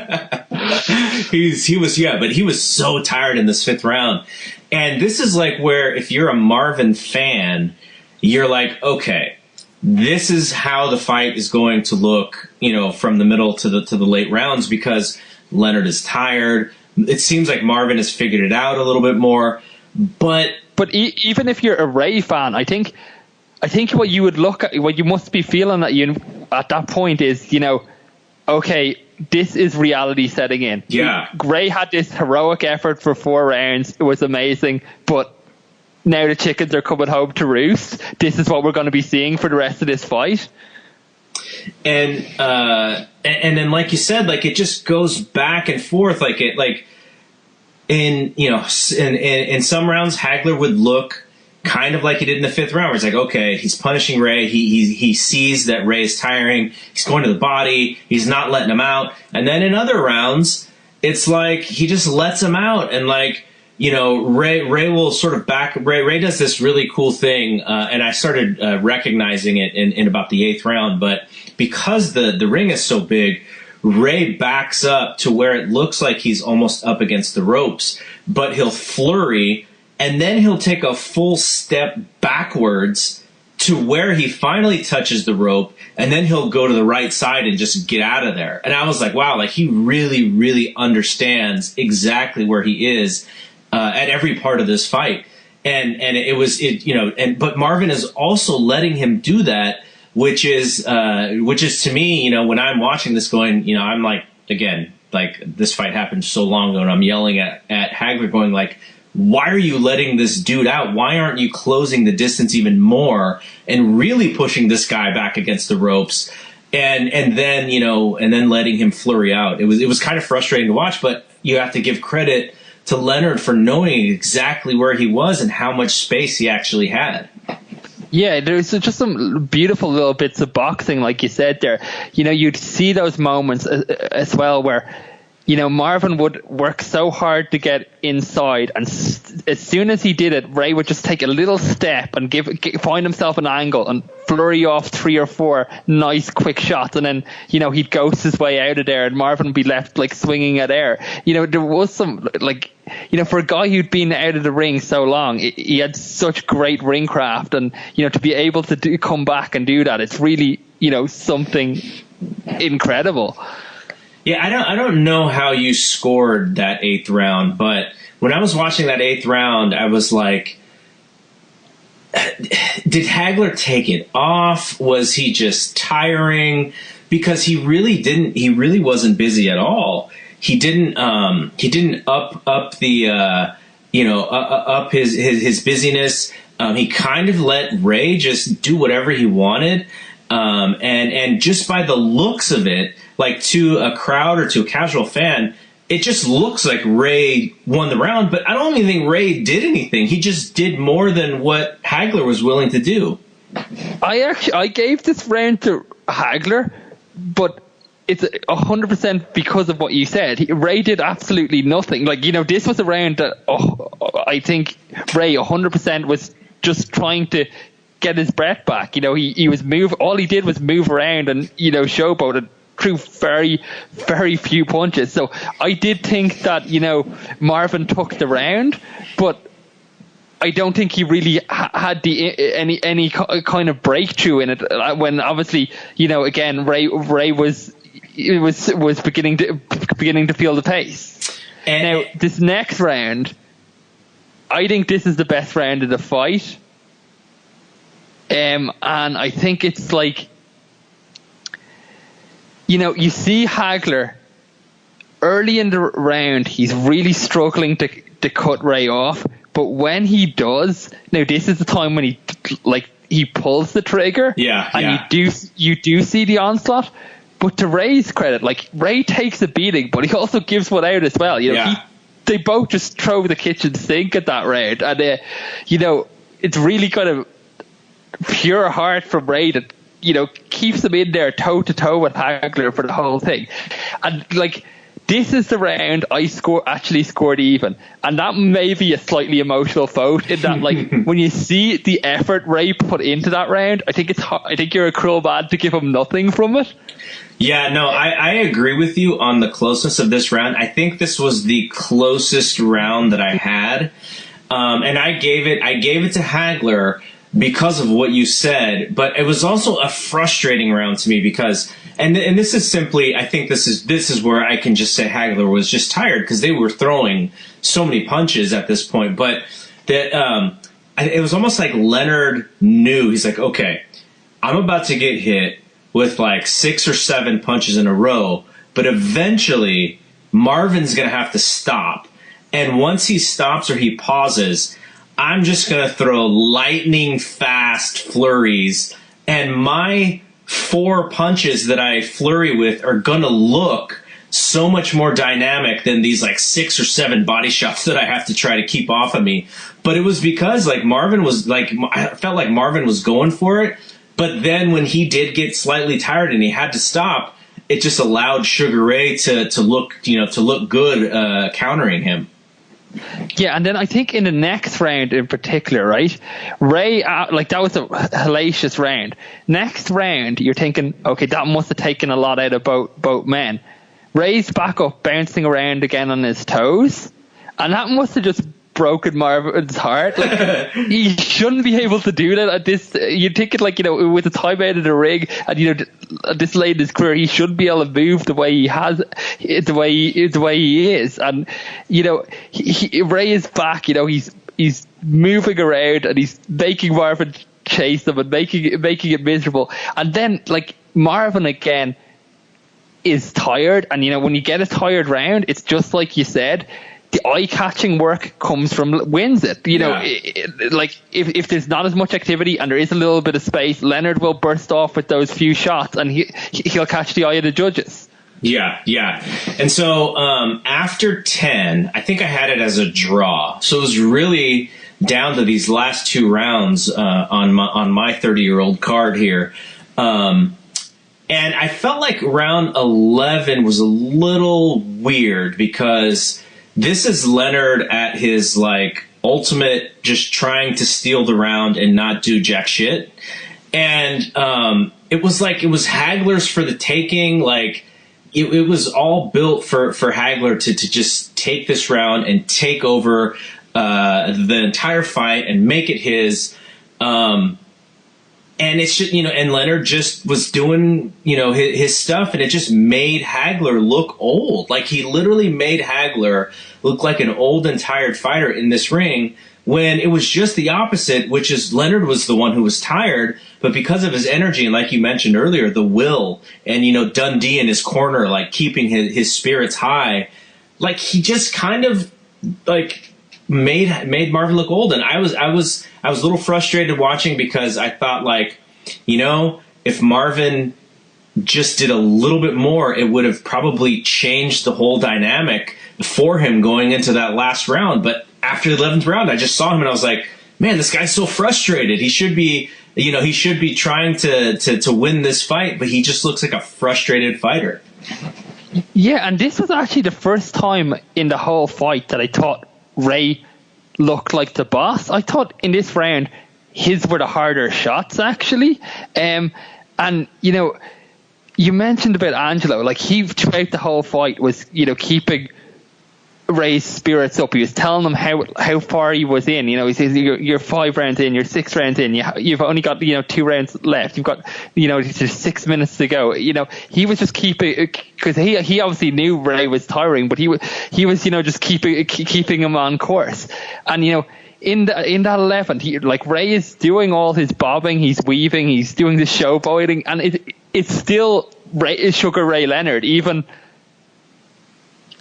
He was so tired in this 5th round. And this is like where, if you're a Marvin fan, you're like, okay, this is how the fight is going to look, you know, from the middle to the late rounds, because Leonard is tired. It seems like Marvin has figured it out a little bit more, but even if you're a Ray fan, I think what you would look at, what you must be feeling at that point is, you know, okay, this is reality setting in. Yeah. Ray had this heroic effort for 4 rounds. It was amazing, but now the chickens are coming home to roost. This is what we're going to be seeing for the rest of this fight. And then, like you said, like, it just goes back and forth. In some rounds, Hagler would look kind of like he did in the 5th round, where it's like, okay, he's punishing Ray. He sees that Ray is tiring. He's going to the body. He's not letting him out. And then in other rounds, it's like he just lets him out. And, like, you know, Ray will sort of back. Ray does this really cool thing, and I started recognizing it in about the 8th round. But because the ring is so big, Ray backs up to where it looks like he's almost up against the ropes, but he'll flurry, and then he'll take a full step backwards to where he finally touches the rope, and then he'll go to the right side and just get out of there. And I was like, wow, like, he really, really understands exactly where he is at every part of this fight. But Marvin is also letting him do that, which is to me, you know, when I'm watching this going, you know, I'm like, again, like, this fight happened so long ago, and I'm yelling at Hagler going, like, why are you letting this dude out? Why aren't you closing the distance even more and really pushing this guy back against the ropes? And then letting him flurry out. It was kind of frustrating to watch, but you have to give credit to Leonard for knowing exactly where he was and how much space he actually had. Yeah, there's just some beautiful little bits of boxing, like you said there. You know, you'd see those moments as well where Marvin would work so hard to get inside, and as soon as he did it, Ray would just take a little step and find himself an angle and flurry off 3 or 4 nice quick shots, and then he'd ghost his way out of there, and Marvin would be left like swinging at air. There was some for a guy who'd been out of the ring so long, he had such great ring craft, and to be able to come back and do that, it's really something incredible. Yeah, I don't know how you scored that 8th round, but when I was watching that 8th round, I was like, did Hagler take it off? Was he just tiring? Because he really wasn't busy at all. He didn't up the up his busyness. He kind of let Ray just do whatever he wanted. And just by the looks of it, like to a crowd or to a casual fan, it just looks like Ray won the round, but I don't even think Ray did anything. He just did more than what Hagler was willing to do. I gave this round to Hagler, but it's 100% because of what you said. Ray did absolutely nothing. This was a round that I think Ray 100% was just trying to get his breath back. He was all he did was move around and showboat and threw very, very few punches. So I did think that Marvin took the round, but I don't think he really had any kind of breakthrough in it. When obviously again Ray was beginning to feel the pace. And now this next round, I think this is the best round of the fight. And I think it's like, you see Hagler early in the round, he's really struggling to cut Ray off. But when he does, now this is the time when he pulls the trigger. And you do see the onslaught. But to Ray's credit, Ray takes a beating, but he also gives one out as well. They both just throw the kitchen sink at that round, and it's really kind of pure heart from Ray that keeps him in there toe to toe with Hagler for the whole thing. And this is the round I actually scored even, and that may be a slightly emotional vote in that when you see the effort Ray put into that round, I think you're a cruel man to give him nothing from it. Yeah, no, I agree with you on the closeness of this round. I think this was the closest round that I had, and I gave it to Hagler because of what you said, but it was also a frustrating round to me because, and this is simply, I think this is where I can just say Hagler was just tired because they were throwing so many punches at this point, but that it was almost like Leonard knew, he's like, okay, I'm about to get hit with 6 or 7 punches in a row, but eventually Marvin's going to have to stop, and once he stops or he pauses, I'm just going to throw lightning fast flurries, and my 4 punches that I flurry with are going to look so much more dynamic than these 6 or 7 body shots that I have to try to keep off of me. But it was because Marvin was I felt like Marvin was going for it, but then when he did get slightly tired and he had to stop, it just allowed Sugar Ray to look good countering him. Yeah, and then I think in the next round in particular, right, Ray, that was a hellacious round. Next round, you're thinking, okay, that must have taken a lot out of both men. Ray's back up, bouncing around again on his toes, and that must have just broken Marvin's heart. He shouldn't be able to do that at this. You'd think it with the time out of the ring, and at this late in his career, he should be able to move the way he has, the way he is, and Ray is back. He's moving around and he's making Marvin chase him and making it miserable. And then Marvin again is tired, and when you get a tired round, it's just like you said. The eye-catching work comes from wins it. If there's not as much activity and there is a little bit of space, Leonard will burst off with those few shots and he'll catch the eye of the judges. Yeah. And so after 10, I think I had it as a draw. So it was really down to these last 2 rounds on my 30-year-old card here. And I felt like round 11 was a little weird because this is Leonard at his like ultimate, just trying to steal the round and not do jack shit. And it was Hagler's for the taking. Like it was all built for Hagler to just take this round and take over the entire fight and make it his. And it's just, and Leonard just was doing, his stuff, and it just made Hagler look old. Like, he literally made Hagler look like an old and tired fighter in this ring, when it was just the opposite, which is Leonard was the one who was tired, but because of his energy, and like you mentioned earlier, the will, and, Dundee in his corner, like, keeping his spirits high, like, he just kind of, like, made Marvin look old. And I was a little frustrated watching, because I thought, like, if Marvin just did a little bit more, it would have probably changed the whole dynamic for him going into that last round. But after the 11th round, I just saw him and I was like, man, this guy's so frustrated. He should be, trying to win this fight, but he just looks like a frustrated fighter. Yeah, and this was actually the first time in the whole fight that I thought Ray looked like the boss. I thought in this round his were the harder shots, actually. And you mentioned about Angelo, like, he throughout the whole fight was keeping Ray's spirits up. He was telling him how far he was in. He says, you're 5 rounds in, you're 6 rounds in, you've only got 2 rounds left, you've got just 6 minutes to go. He was just keeping, because he obviously knew Ray was tiring, but he was just keeping him on course. And in that 11th, Ray is doing all his bobbing, he's weaving, he's doing the showboating, and it's still Sugar Ray Leonard, even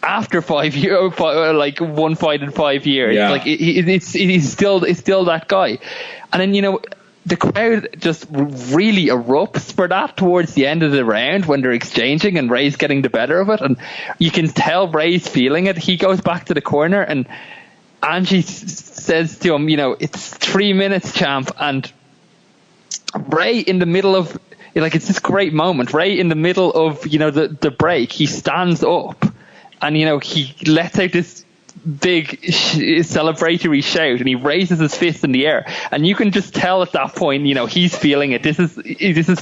after 5 years, like one fight in 5 years. Yeah. Like it's still that guy. And then the crowd just really erupts for that towards the end of the round when they're exchanging and Ray's getting the better of it, and you can tell Ray's feeling it. He goes back to the corner and Angie says to him, it's 3 minutes, champ. And Ray in the middle of, it's this great moment, Ray in the middle of the break, he stands up and he lets out this big celebratory shout, and he raises his fist in the air, and you can just tell at that point he's feeling it. This is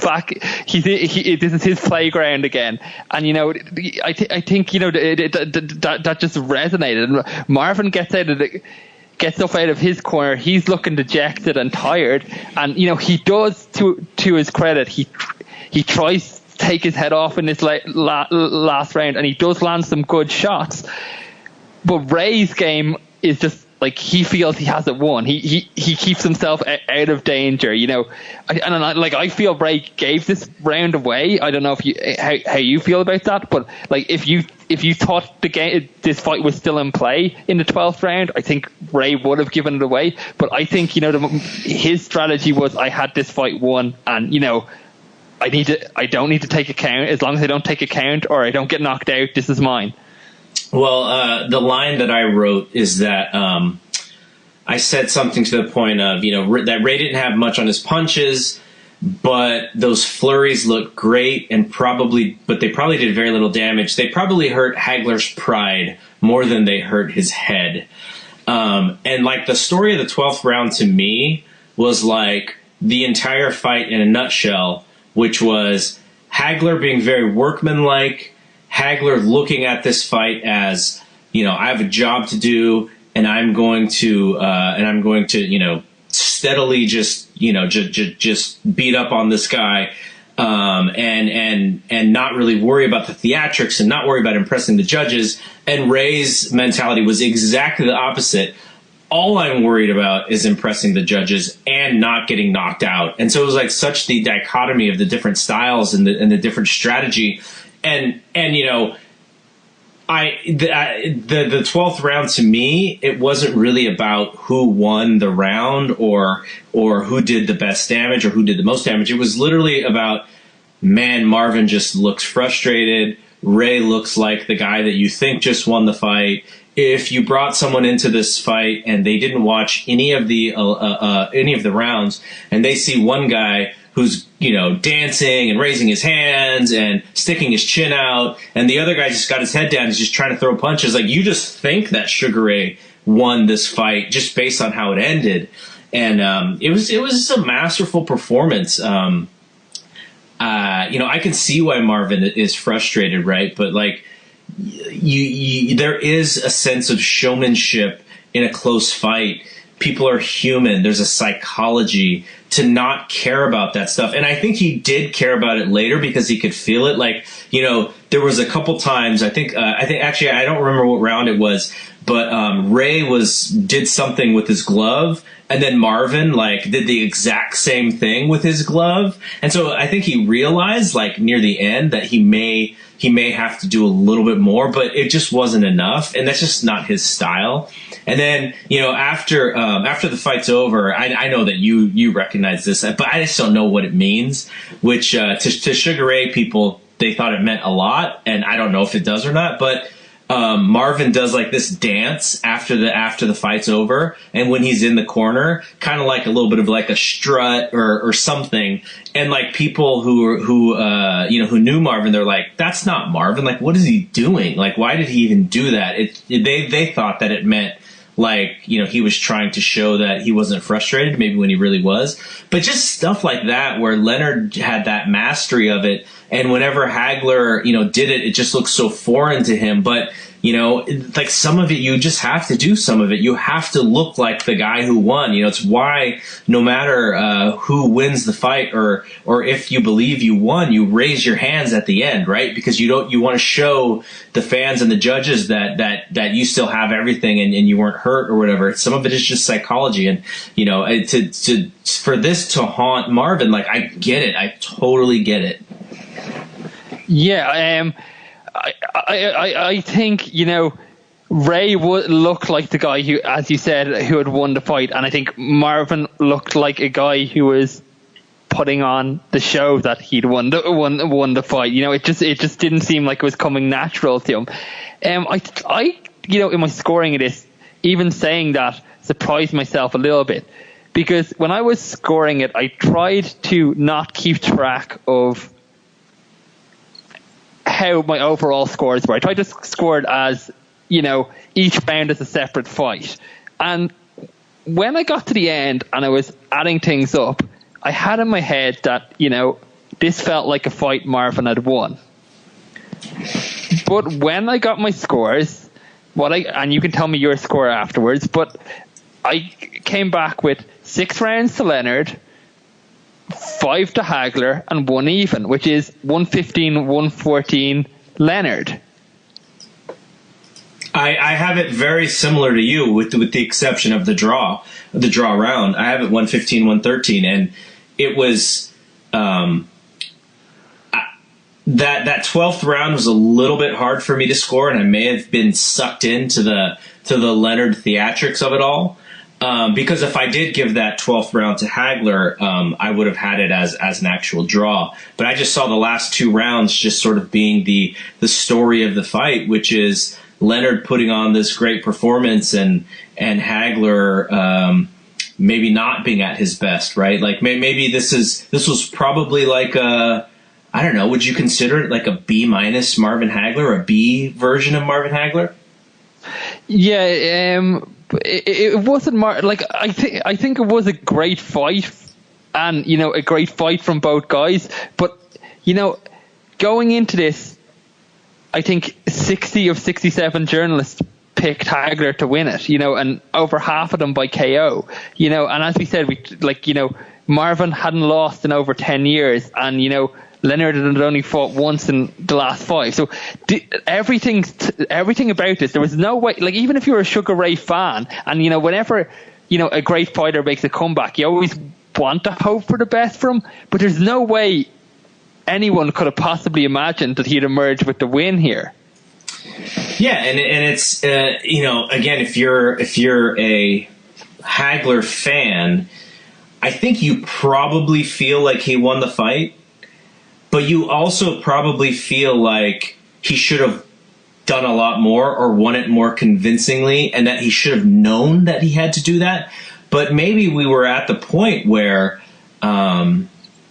back, this is his playground again. And I think that just resonated. Marvin gets up out of his corner. He's looking dejected and tired, and he does, to his credit, he tries to take his head off in this last round, and he does land some good shots. But Ray's game is just like, he feels he has it won. He keeps himself out of danger, I feel Ray gave this round away. I don't know how you feel about that, but like, if you thought this fight was still in play in the 12th round, I think Ray would have given it away. But I think his strategy was, I had this fight won, and I don't need to take a count. As long as I don't take a count or I don't get knocked out, this is mine. Well, the line that I wrote is that I said something to the point of, that Ray didn't have much on his punches, but those flurries looked great, but they probably did very little damage. They probably hurt Hagler's pride more than they hurt his head. And like, the story of the 12th round to me was like the entire fight in a nutshell, which was Hagler being very workmanlike, Hagler looking at this fight as, I have a job to do, and I'm going to steadily just beat up on this guy, and not really worry about the theatrics and not worry about impressing the judges. And Ray's mentality was exactly the opposite. All I'm worried about is impressing the judges and not getting knocked out. And so it was like such the dichotomy of the different styles and the different strategy. And the 12th round, to me, it wasn't really about who won the round or who did the best damage or who did the most damage. It was literally about, man, Marvin just looks frustrated. Ray looks like the guy that you think just won the fight. If you brought someone into this fight and they didn't watch any of the rounds, and they see one guy who's, dancing and raising his hands and sticking his chin out, and the other guy just got his head down, he's just trying to throw punches. Like, you just think that Sugar Ray won this fight just based on how it ended. And it was a masterful performance. I can see why Marvin is frustrated, right? But like, there is a sense of showmanship in a close fight. People are human. There's a psychology to not care about that stuff. And I think he did care about it later because he could feel it. Like, there was a couple times, I think actually, I don't remember what round it was, but Ray did something with his glove, and then Marvin did the exact same thing with his glove. And so I think he realized near the end that he may have to do a little bit more, but it just wasn't enough, and that's just not his style. And then, after the fight's over, I know that you recognize this, but I just don't know what it means, which to Sugar Ray people, they thought it meant a lot, and I don't know if it does or not, but Marvin does this dance after the fight's over, and when he's in the corner, kind of like a little bit of a strut or something, and people who knew Marvin, they're like, that's not Marvin. What is he doing? Why did he even do that? They thought that it meant he was trying to show that he wasn't frustrated, maybe when he really was. But just stuff like that, where Leonard had that mastery of it, and whenever Hagler, did it, it just looked so foreign to him. But, some of it, you just have to do some of it. You have to look like the guy who won. It's why no matter who wins the fight, or if you believe you won, you raise your hands at the end, right? Because you want to show the fans and the judges that you still have everything and you weren't hurt or whatever. Some of it is just psychology. And, for this to haunt Marvin, I get it. I totally get it. Yeah, I think, Ray would look like the guy who, as you said, who had won the fight, and I think Marvin looked like a guy who was putting on the show that he'd won the fight. It just didn't seem like it was coming natural to him. I in my scoring of this, even saying that, surprised myself a little bit, because when I was scoring it, I tried to not keep track of how my overall scores were. I tried to score it as, each bound is a separate fight. And when I got to the end and I was adding things up, I had in my head that, this felt like a fight Marvin had won. But when I got my scores, and you can tell me your score afterwards, but I came back with 6 rounds to Leonard, 5 to Hagler, and 1 even, which is 115-114 Leonard. I have it very similar to you, with the exception of the draw round. I have it 115-113, and it was that 12th round was a little bit hard for me to score, and I may have been sucked into the Leonard theatrics of it all. Because if I did give that 12th round to Hagler, I would have had it as an actual draw. But I just saw the last 2 rounds just sort of being the story of the fight, which is Leonard putting on this great performance and Hagler maybe not being at his best, right? Maybe this was probably I don't know, would you consider it like a B- Marvin Hagler, a B version of Marvin Hagler? Yeah, it wasn't I think it was a great fight, and a great fight from both guys. But going into this, I think 60 of 67 journalists picked Hagler to win it. And over half of them by KO. And as we said, Marvin hadn't lost in over 10 years, and Leonard had only fought once in the last 5. So everything about this, there was no way, even if you're a Sugar Ray fan, and whenever a great fighter makes a comeback, you always want to hope for the best for him, but there's no way anyone could have possibly imagined that he'd emerge with the win here. Yeah, and it's again, if you're a Hagler fan, I think you probably feel like he won the fight. But you also probably feel like he should have done a lot more or won it more convincingly, and that he should have known that he had to do that. But maybe we were at the point where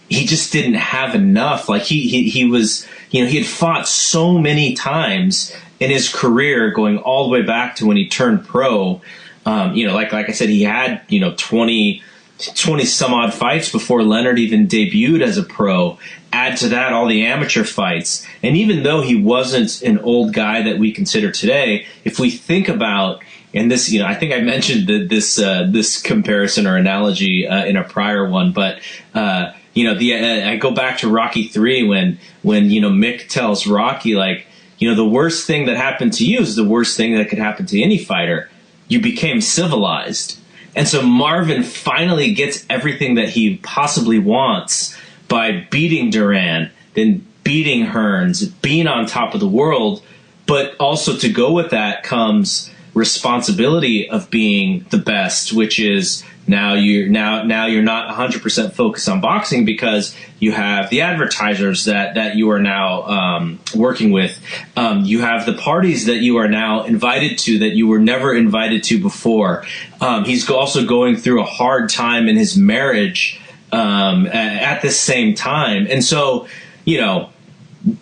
he just didn't have enough. Like he was, he had fought so many times in his career, going all the way back to when he turned pro. Like I said, he had 20 some odd fights before Leonard even debuted as a pro. Add to that all the amateur fights, and even though he wasn't an old guy that we consider today, if we think about, and this, I think I mentioned this comparison or analogy in a prior one, but I go back to Rocky III when Mick tells Rocky, like, the worst thing that happened to you is the worst thing that could happen to any fighter. You became civilized. And so Marvin finally gets everything that he possibly wants by beating Duran, then beating Hearns, being on top of the world. But also to go with that comes responsibility of being the best, which is now you're not 100% focused on boxing because you have the advertisers that you are now working with. You have the parties that you are now invited to that you were never invited to before. He's also going through a hard time in his marriage at the same time. And so,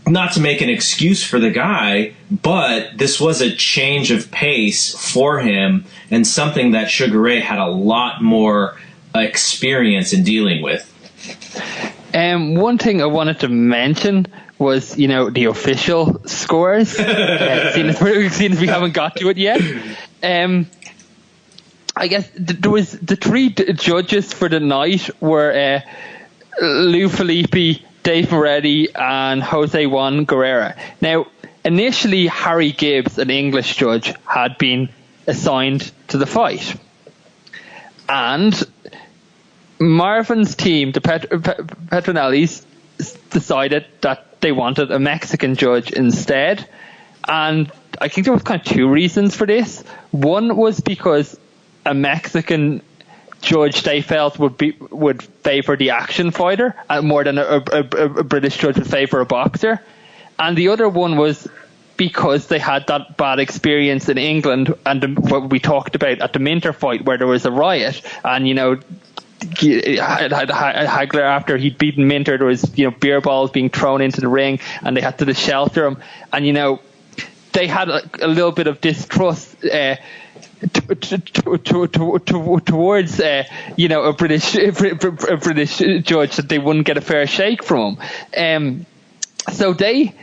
not to make an excuse for the guy, but this was a change of pace for him and something that Sugar Ray had a lot more experience in dealing with. One thing I wanted to mention was, the official scores, seeing as we haven't got to it yet. I guess there was the three judges for the night were Lou Felipe, Dave Moretti, and Jose Juan Guerrera. Now, initially, Harry Gibbs, an English judge, had been assigned to the fight. And Marvin's team, the Petronellis, decided that they wanted a Mexican judge instead. And I think there was kind of two reasons for this. One was because a Mexican judge they felt would favor the action fighter more than a British judge would favor a boxer, and the other one was because they had that bad experience in England and what we talked about at the Minter fight where there was a riot, and Hagler, after he'd beaten Minter, there was beer balls being thrown into the ring and they had to shelter him, and they had a little bit of distrust towards a British judge, that they wouldn't get a fair shake from him. So they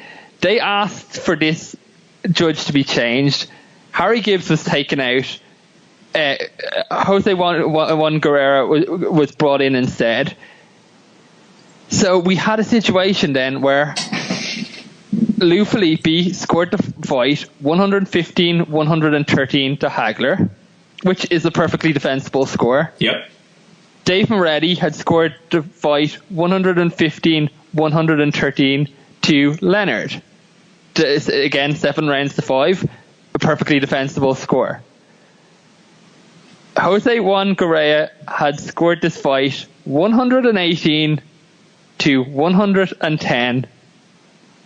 asked for this judge to be changed. Harry Gibbs was taken out. Jose Juan Guerrera was brought in instead. So we had a situation then where Lou Felipe scored the fight 115-113 to Hagler, which is a perfectly defensible score. Yep. Dave Moretti had scored the fight 115-113 to Leonard. Again, 7 rounds to 5, a perfectly defensible score. Jose Juan Guerrera had scored this fight 118-110.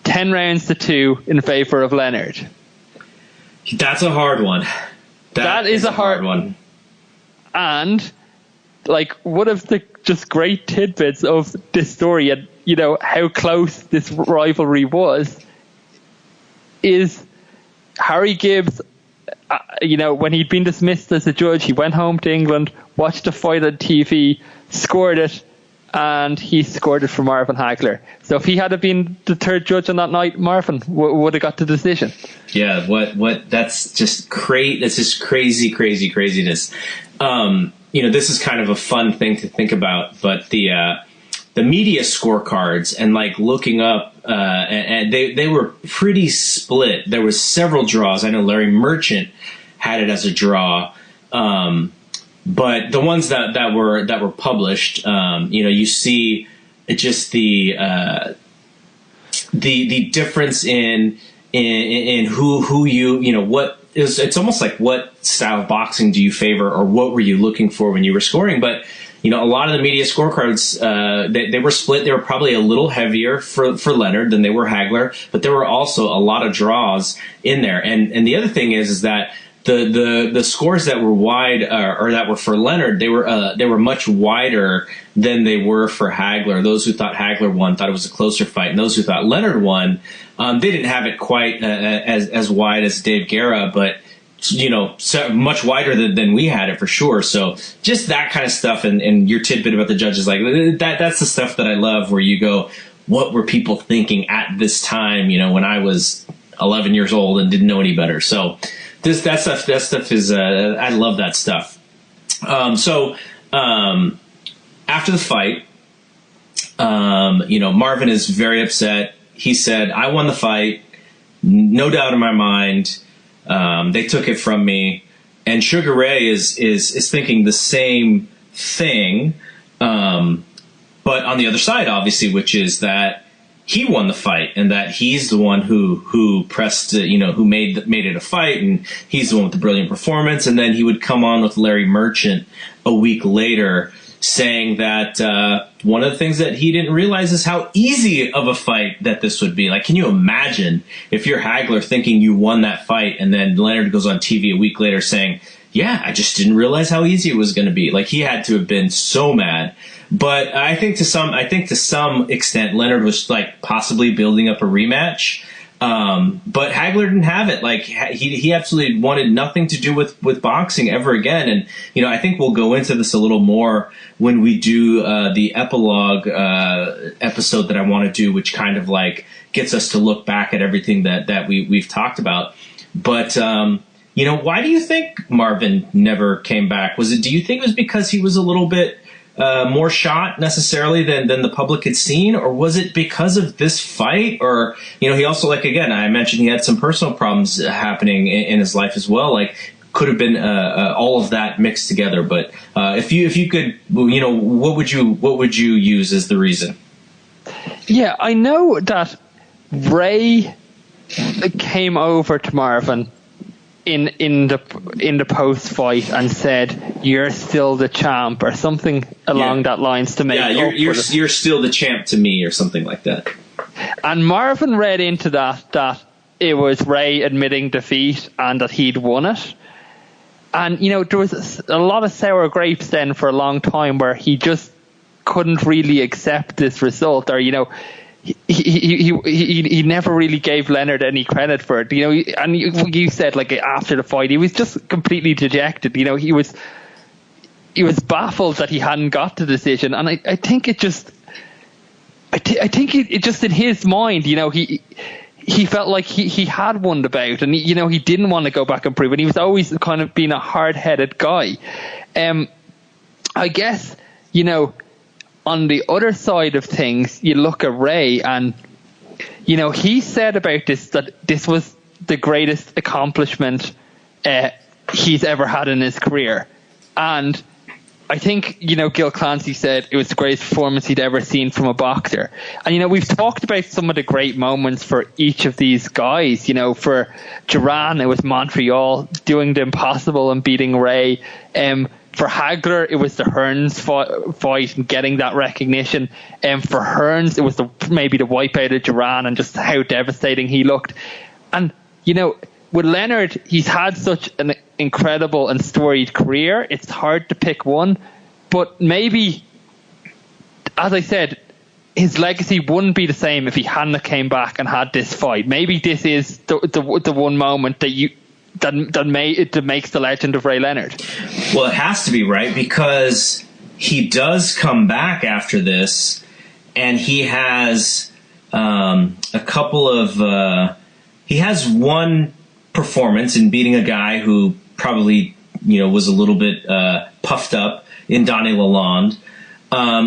10 rounds to 2 in favor of Leonard. That's a hard one. That is a hard one. And one of the just great tidbits of this story, and how close this rivalry was, is Harry Gibbs. When he'd been dismissed as a judge, he went home to England, watched the fight on TV, scored it, and he scored it for Marvin Hagler. So if he had been the third judge on that night, Marvin would have got the decision. Yeah, what? That's just great. That's just craziness. This is kind of a fun thing to think about, but the media scorecards and looking up, and they were pretty split. There was several draws. I know Larry Merchant had it as a draw. But the ones that were published, you see just the difference in who what is. It's almost like what style of boxing do you favor, or what were you looking for when you were scoring? But a lot of the media scorecards, they were split. They were probably a little heavier for Leonard than they were Hagler, but there were also a lot of draws in there. And the other thing is that the scores that were wide or that were for Leonard, they were much wider than they were for Hagler. Those who thought Hagler won thought it was a closer fight, and those who thought Leonard won, they didn't have it quite as wide as Dave Guerra, but so much wider than we had it for sure. So just that kind of stuff, and your tidbit about the judges, like that's the stuff that I love, where you go, what were people thinking at this time, when I was 11 years old and didn't know any better. So that stuff is I love that stuff. So after the fight, Marvin is very upset. He said, "I won the fight, no doubt in my mind. They took it from me." And Sugar Ray is thinking the same thing, but on the other side, obviously, which is that he won the fight, and that he's the one who pressed, who made it a fight, and he's the one with the brilliant performance. And then he would come on with Larry Merchant a week later, saying that one of the things that he didn't realize is how easy of a fight that this would be. Like, can you imagine if you're Hagler thinking you won that fight, and then Leonard goes on TV a week later saying, "Yeah, I just didn't realize how easy it was going to be." Like, he had to have been so mad. But I think to some extent, Leonard was like possibly building up a rematch. But Hagler didn't have it. Like, he absolutely wanted nothing to do with boxing ever again. And, I think we'll go into this a little more when we do the epilogue episode that I want to do, which kind of like gets us to look back at everything that we've talked about. But, why do you think Marvin never came back? Do you think it was because he was a little bit more shot necessarily than the public had seen, or was it because of this fight? Or, he also, like, again, I mentioned he had some personal problems happening in his life as well. Like, could have been all of that mixed together. But if you could, what would you use as the reason? Yeah, I know that Ray came over to Marvin in the post fight and said, "You're still the champ," or something along that lines to make. Yeah, you're still the champ to me, or something like that. And Marvin read into that it was Ray admitting defeat and that he'd won it. And there was a lot of sour grapes then for a long time, where he just couldn't really accept this result, or He never really gave Leonard any credit for it, and you said, like, after the fight, he was just completely dejected. He was baffled that he hadn't got the decision, and I think it just in his mind, he felt like he had won the bout, and he didn't want to go back and prove it. He was always kind of being a hard-headed guy. I guess on the other side of things, you look at Ray, and he said about this that this was the greatest accomplishment he's ever had in his career. And I think, Gil Clancy said it was the greatest performance he'd ever seen from a boxer. And, we've talked about some of the great moments for each of these guys. For Duran, it was Montreal doing the impossible and beating Ray. For Hagler, it was the Hearns fight and getting that recognition. For Hearns, it was maybe the wipeout of Duran and just how devastating he looked. And, with Leonard, he's had such an incredible and storied career. It's hard to pick one. But maybe, as I said, his legacy wouldn't be the same if he hadn't came back and had this fight. Maybe this is the one moment that makes the legend of Ray Leonard. Well, it has to be, right? Because he does come back after this, and he has a couple of he has one performance in beating a guy who probably was a little bit puffed up in Donnie Lalonde.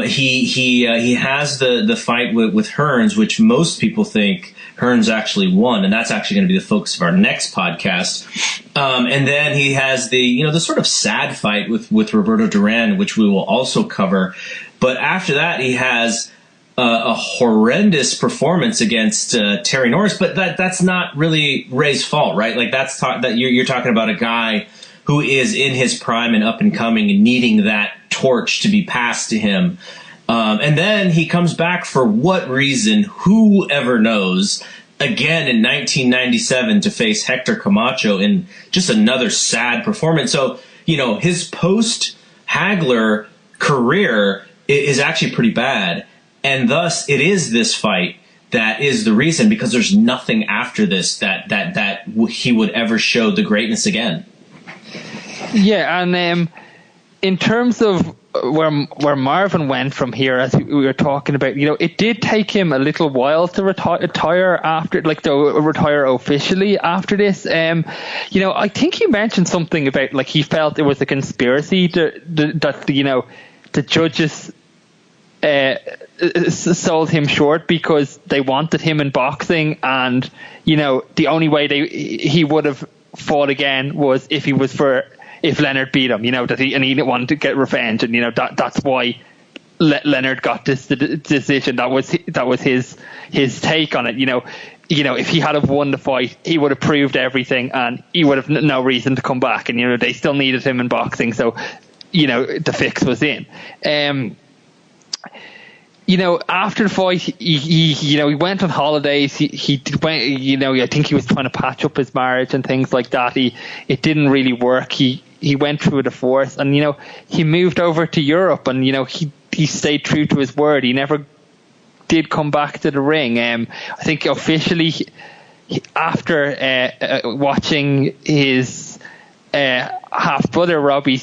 He has the fight with Hearns, which most people think Hearns actually won, and that's actually going to be the focus of our next podcast. And then he has the sort of sad fight with Roberto Duran, which we will also cover. But after that, he has a horrendous performance against Terry Norris. But that's not really Ray's fault, right? Like, you're talking about a guy who is in his prime and up and coming and needing that torch to be passed to him. And then he comes back for what reason, whoever knows, again in 1997 to face Hector Camacho in just another sad performance. So, his post-Hagler career is actually pretty bad. And thus, it is this fight that is the reason, because there's nothing after this that he would ever show the greatness again. Yeah, and in terms of where Marvin went from here, as we were talking about, it did take him a little while to retire after, to retire officially after this. I think you mentioned something about he felt it was a conspiracy that the judges sold him short because they wanted him in boxing, and the only way he would have fought again was if Leonard beat him, that he didn't want to get revenge, and that's why Leonard got this decision. That was his take on it. If he had have won the fight, he would have proved everything, and he would have no reason to come back. And they still needed him in boxing, so the fix was in. After the fight, he went on holidays. He went, I think he was trying to patch up his marriage and things like that. It didn't really work. He went through a divorce, and he moved over to Europe, and he stayed true to his word. He never did come back to the ring. I think officially, after watching his half brother Robbie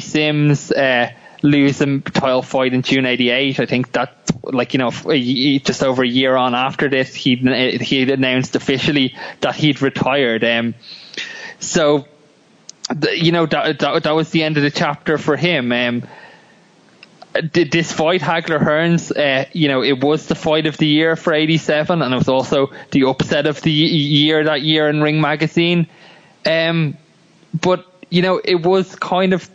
Sims lose a title fight in June '88. I think that, just over a year on after this, he'd announced officially that he'd retired. So, that was the end of the chapter for him. This fight, Hagler Hearns, it was the fight of the year for '87, and it was also the upset of the year that year in Ring Magazine. But it was kind of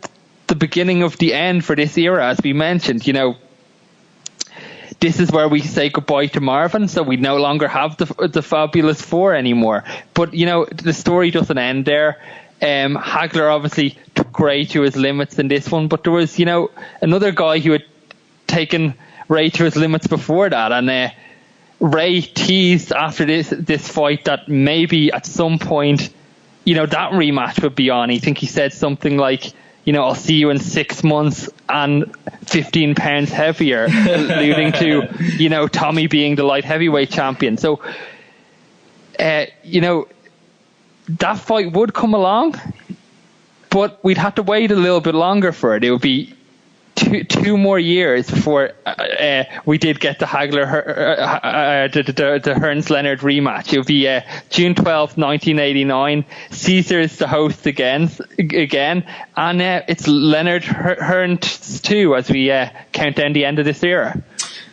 the beginning of the end for this era, as we mentioned. This is where we say goodbye to Marvin, so we no longer have the Fabulous Four anymore. But the story doesn't end there. Hagler obviously took Ray to his limits in this one, but there was another guy who had taken Ray to his limits before that, and Ray teased after this fight that maybe at some point that rematch would be on. I think he said something like, I'll see you in 6 months and 15 pounds heavier, alluding to, Tommy being the light heavyweight champion. So, that fight would come along, but we'd have to wait a little bit longer for it. It would be two more years before we did get the Hagler, the Hearns Leonard rematch. It would be June 12th, 1989. Caesar's the host again, and it's Leonard Hearns 2 as we count down the end of this era.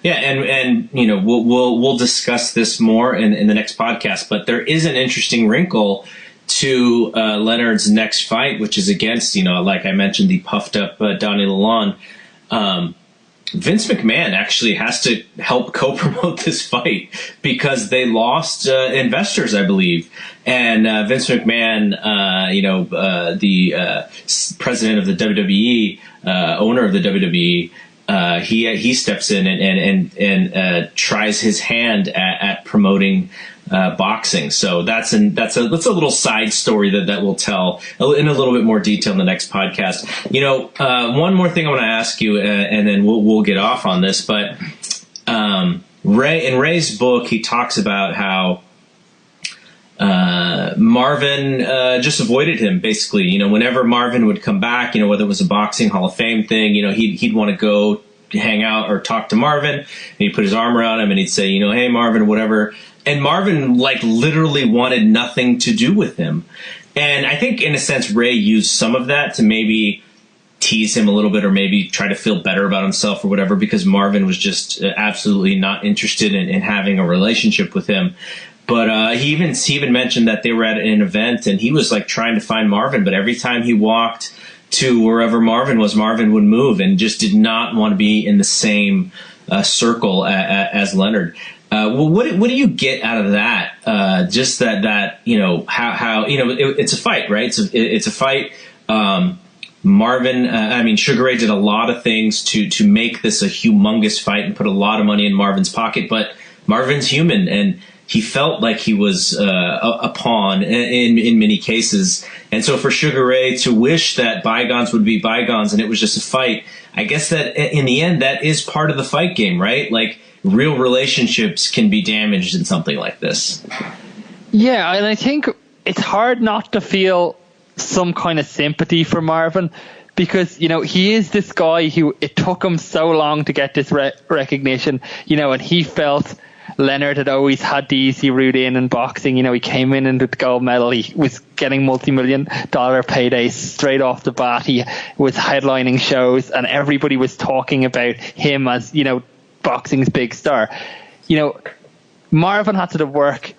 Yeah, and we'll discuss this more in the next podcast. But there is an interesting wrinkle to Leonard's next fight, which is against, like I mentioned, the puffed up Donnie Lalonde. Vince McMahon actually has to help co-promote this fight because they lost investors, I believe. And Vince McMahon, the president of the WWE, owner of the WWE, he steps in and tries his hand at promoting boxing. So that's a little side story that we'll tell in a little bit more detail in the next podcast. One more thing I want to ask you, and then we'll get off on this. But Ray's book, he talks about how Marvin just avoided him, basically. Whenever Marvin would come back, whether it was a boxing Hall of Fame thing, he'd want to go hang out or talk to Marvin, and he'd put his arm around him and he'd say, hey, Marvin, whatever. And Marvin, literally wanted nothing to do with him. And I think, in a sense, Ray used some of that to maybe tease him a little bit, or maybe try to feel better about himself or whatever, because Marvin was just absolutely not interested in having a relationship with him. But he even mentioned that they were at an event and he was trying to find Marvin, but every time he walked to wherever Marvin was, Marvin would move and just did not want to be in the same circle as Leonard. What do you get out of that? Just that how it's a fight, right? It's a fight. Marvin, Sugar Ray did a lot of things to make this a humongous fight and put a lot of money in Marvin's pocket, but Marvin's human and he felt like he was a pawn in many cases. And so for Sugar Ray to wish that bygones would be bygones and it was just a fight, I guess that in the end, that is part of the fight game, right? Like, real relationships can be damaged in something like this. Yeah, and I think it's hard not to feel some kind of sympathy for Marvin, because, you know, he is this guy who it took him so long to get this recognition, you know, and he felt Leonard had always had the easy route in boxing. You know, he came in with the gold medal. He was getting multi-million-dollar paydays straight off the bat. He was headlining shows, and everybody was talking about him as, you know, boxing's big star. You know, Marvin had to work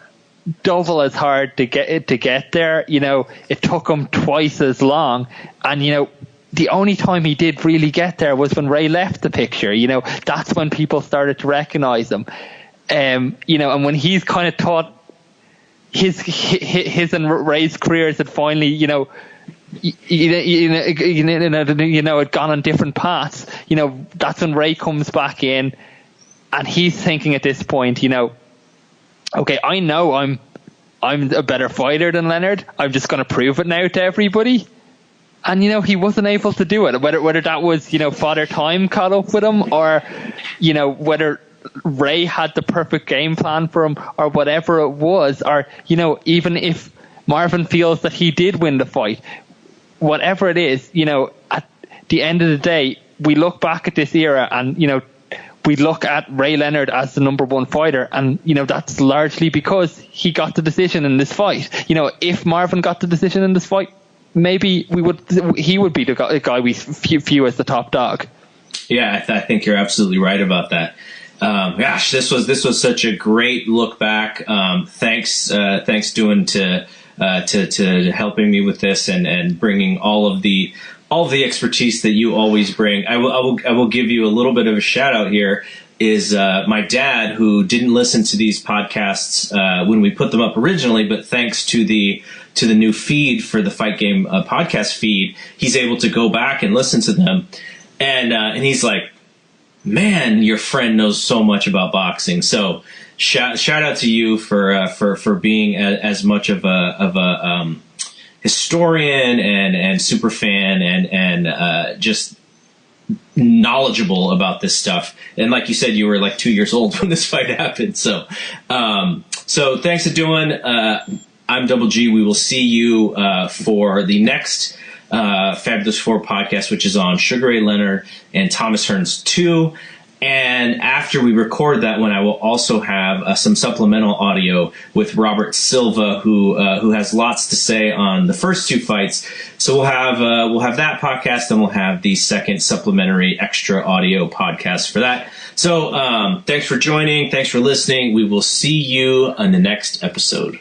double as hard to get there. You know, it took him twice as long, and, you know, the only time he did really get there was when Ray left the picture. You know, that's when people started to recognize him. You know, and when he's kind of thought his and Ray's careers had finally, you know, had gone on different paths. You know, that's when Ray comes back in, and he's thinking at this point, you know, okay, I know I'm a better fighter than Leonard. I'm just going to prove it now to everybody. And, you know, he wasn't able to do it. Whether that was, you know, Father Time caught up with him, or, you know, whether Ray had the perfect game plan for him, or whatever it was, or, you know, even if Marvin feels that he did win the fight, whatever it is, you know, at the end of the day, we look back at this era and, you know, we look at Ray Leonard as the number one fighter, and, you know, that's largely because he got the decision in this fight. You know, if Marvin got the decision in this fight, maybe he would be the guy we view as the top dog. Yeah, I think you're absolutely right about that. Gosh, this was such a great look back. Thanks, Duan, to helping me with this and bringing all of the expertise that you always bring. I will give you a little bit of a shout out here. Is my dad, who didn't listen to these podcasts when we put them up originally, but thanks to the new feed for the Fight Game podcast feed, he's able to go back and listen to them, and he's like, man, your friend knows so much about boxing. So shout out to you for being as much of a historian and super fan and just knowledgeable about this stuff. And like you said, you were like 2 years old when this fight happened. So thanks to Duan. I'm Double G. We will see you for the next Fabulous Four podcast, which is on Sugar Ray Leonard and Thomas Hearns 2. And after we record that one, I will also have some supplemental audio with Robert Silva, who has lots to say on the first two fights. So we'll have that podcast, and we'll have the second supplementary extra audio podcast for that. So thanks for joining. Thanks for listening. We will see you on the next episode.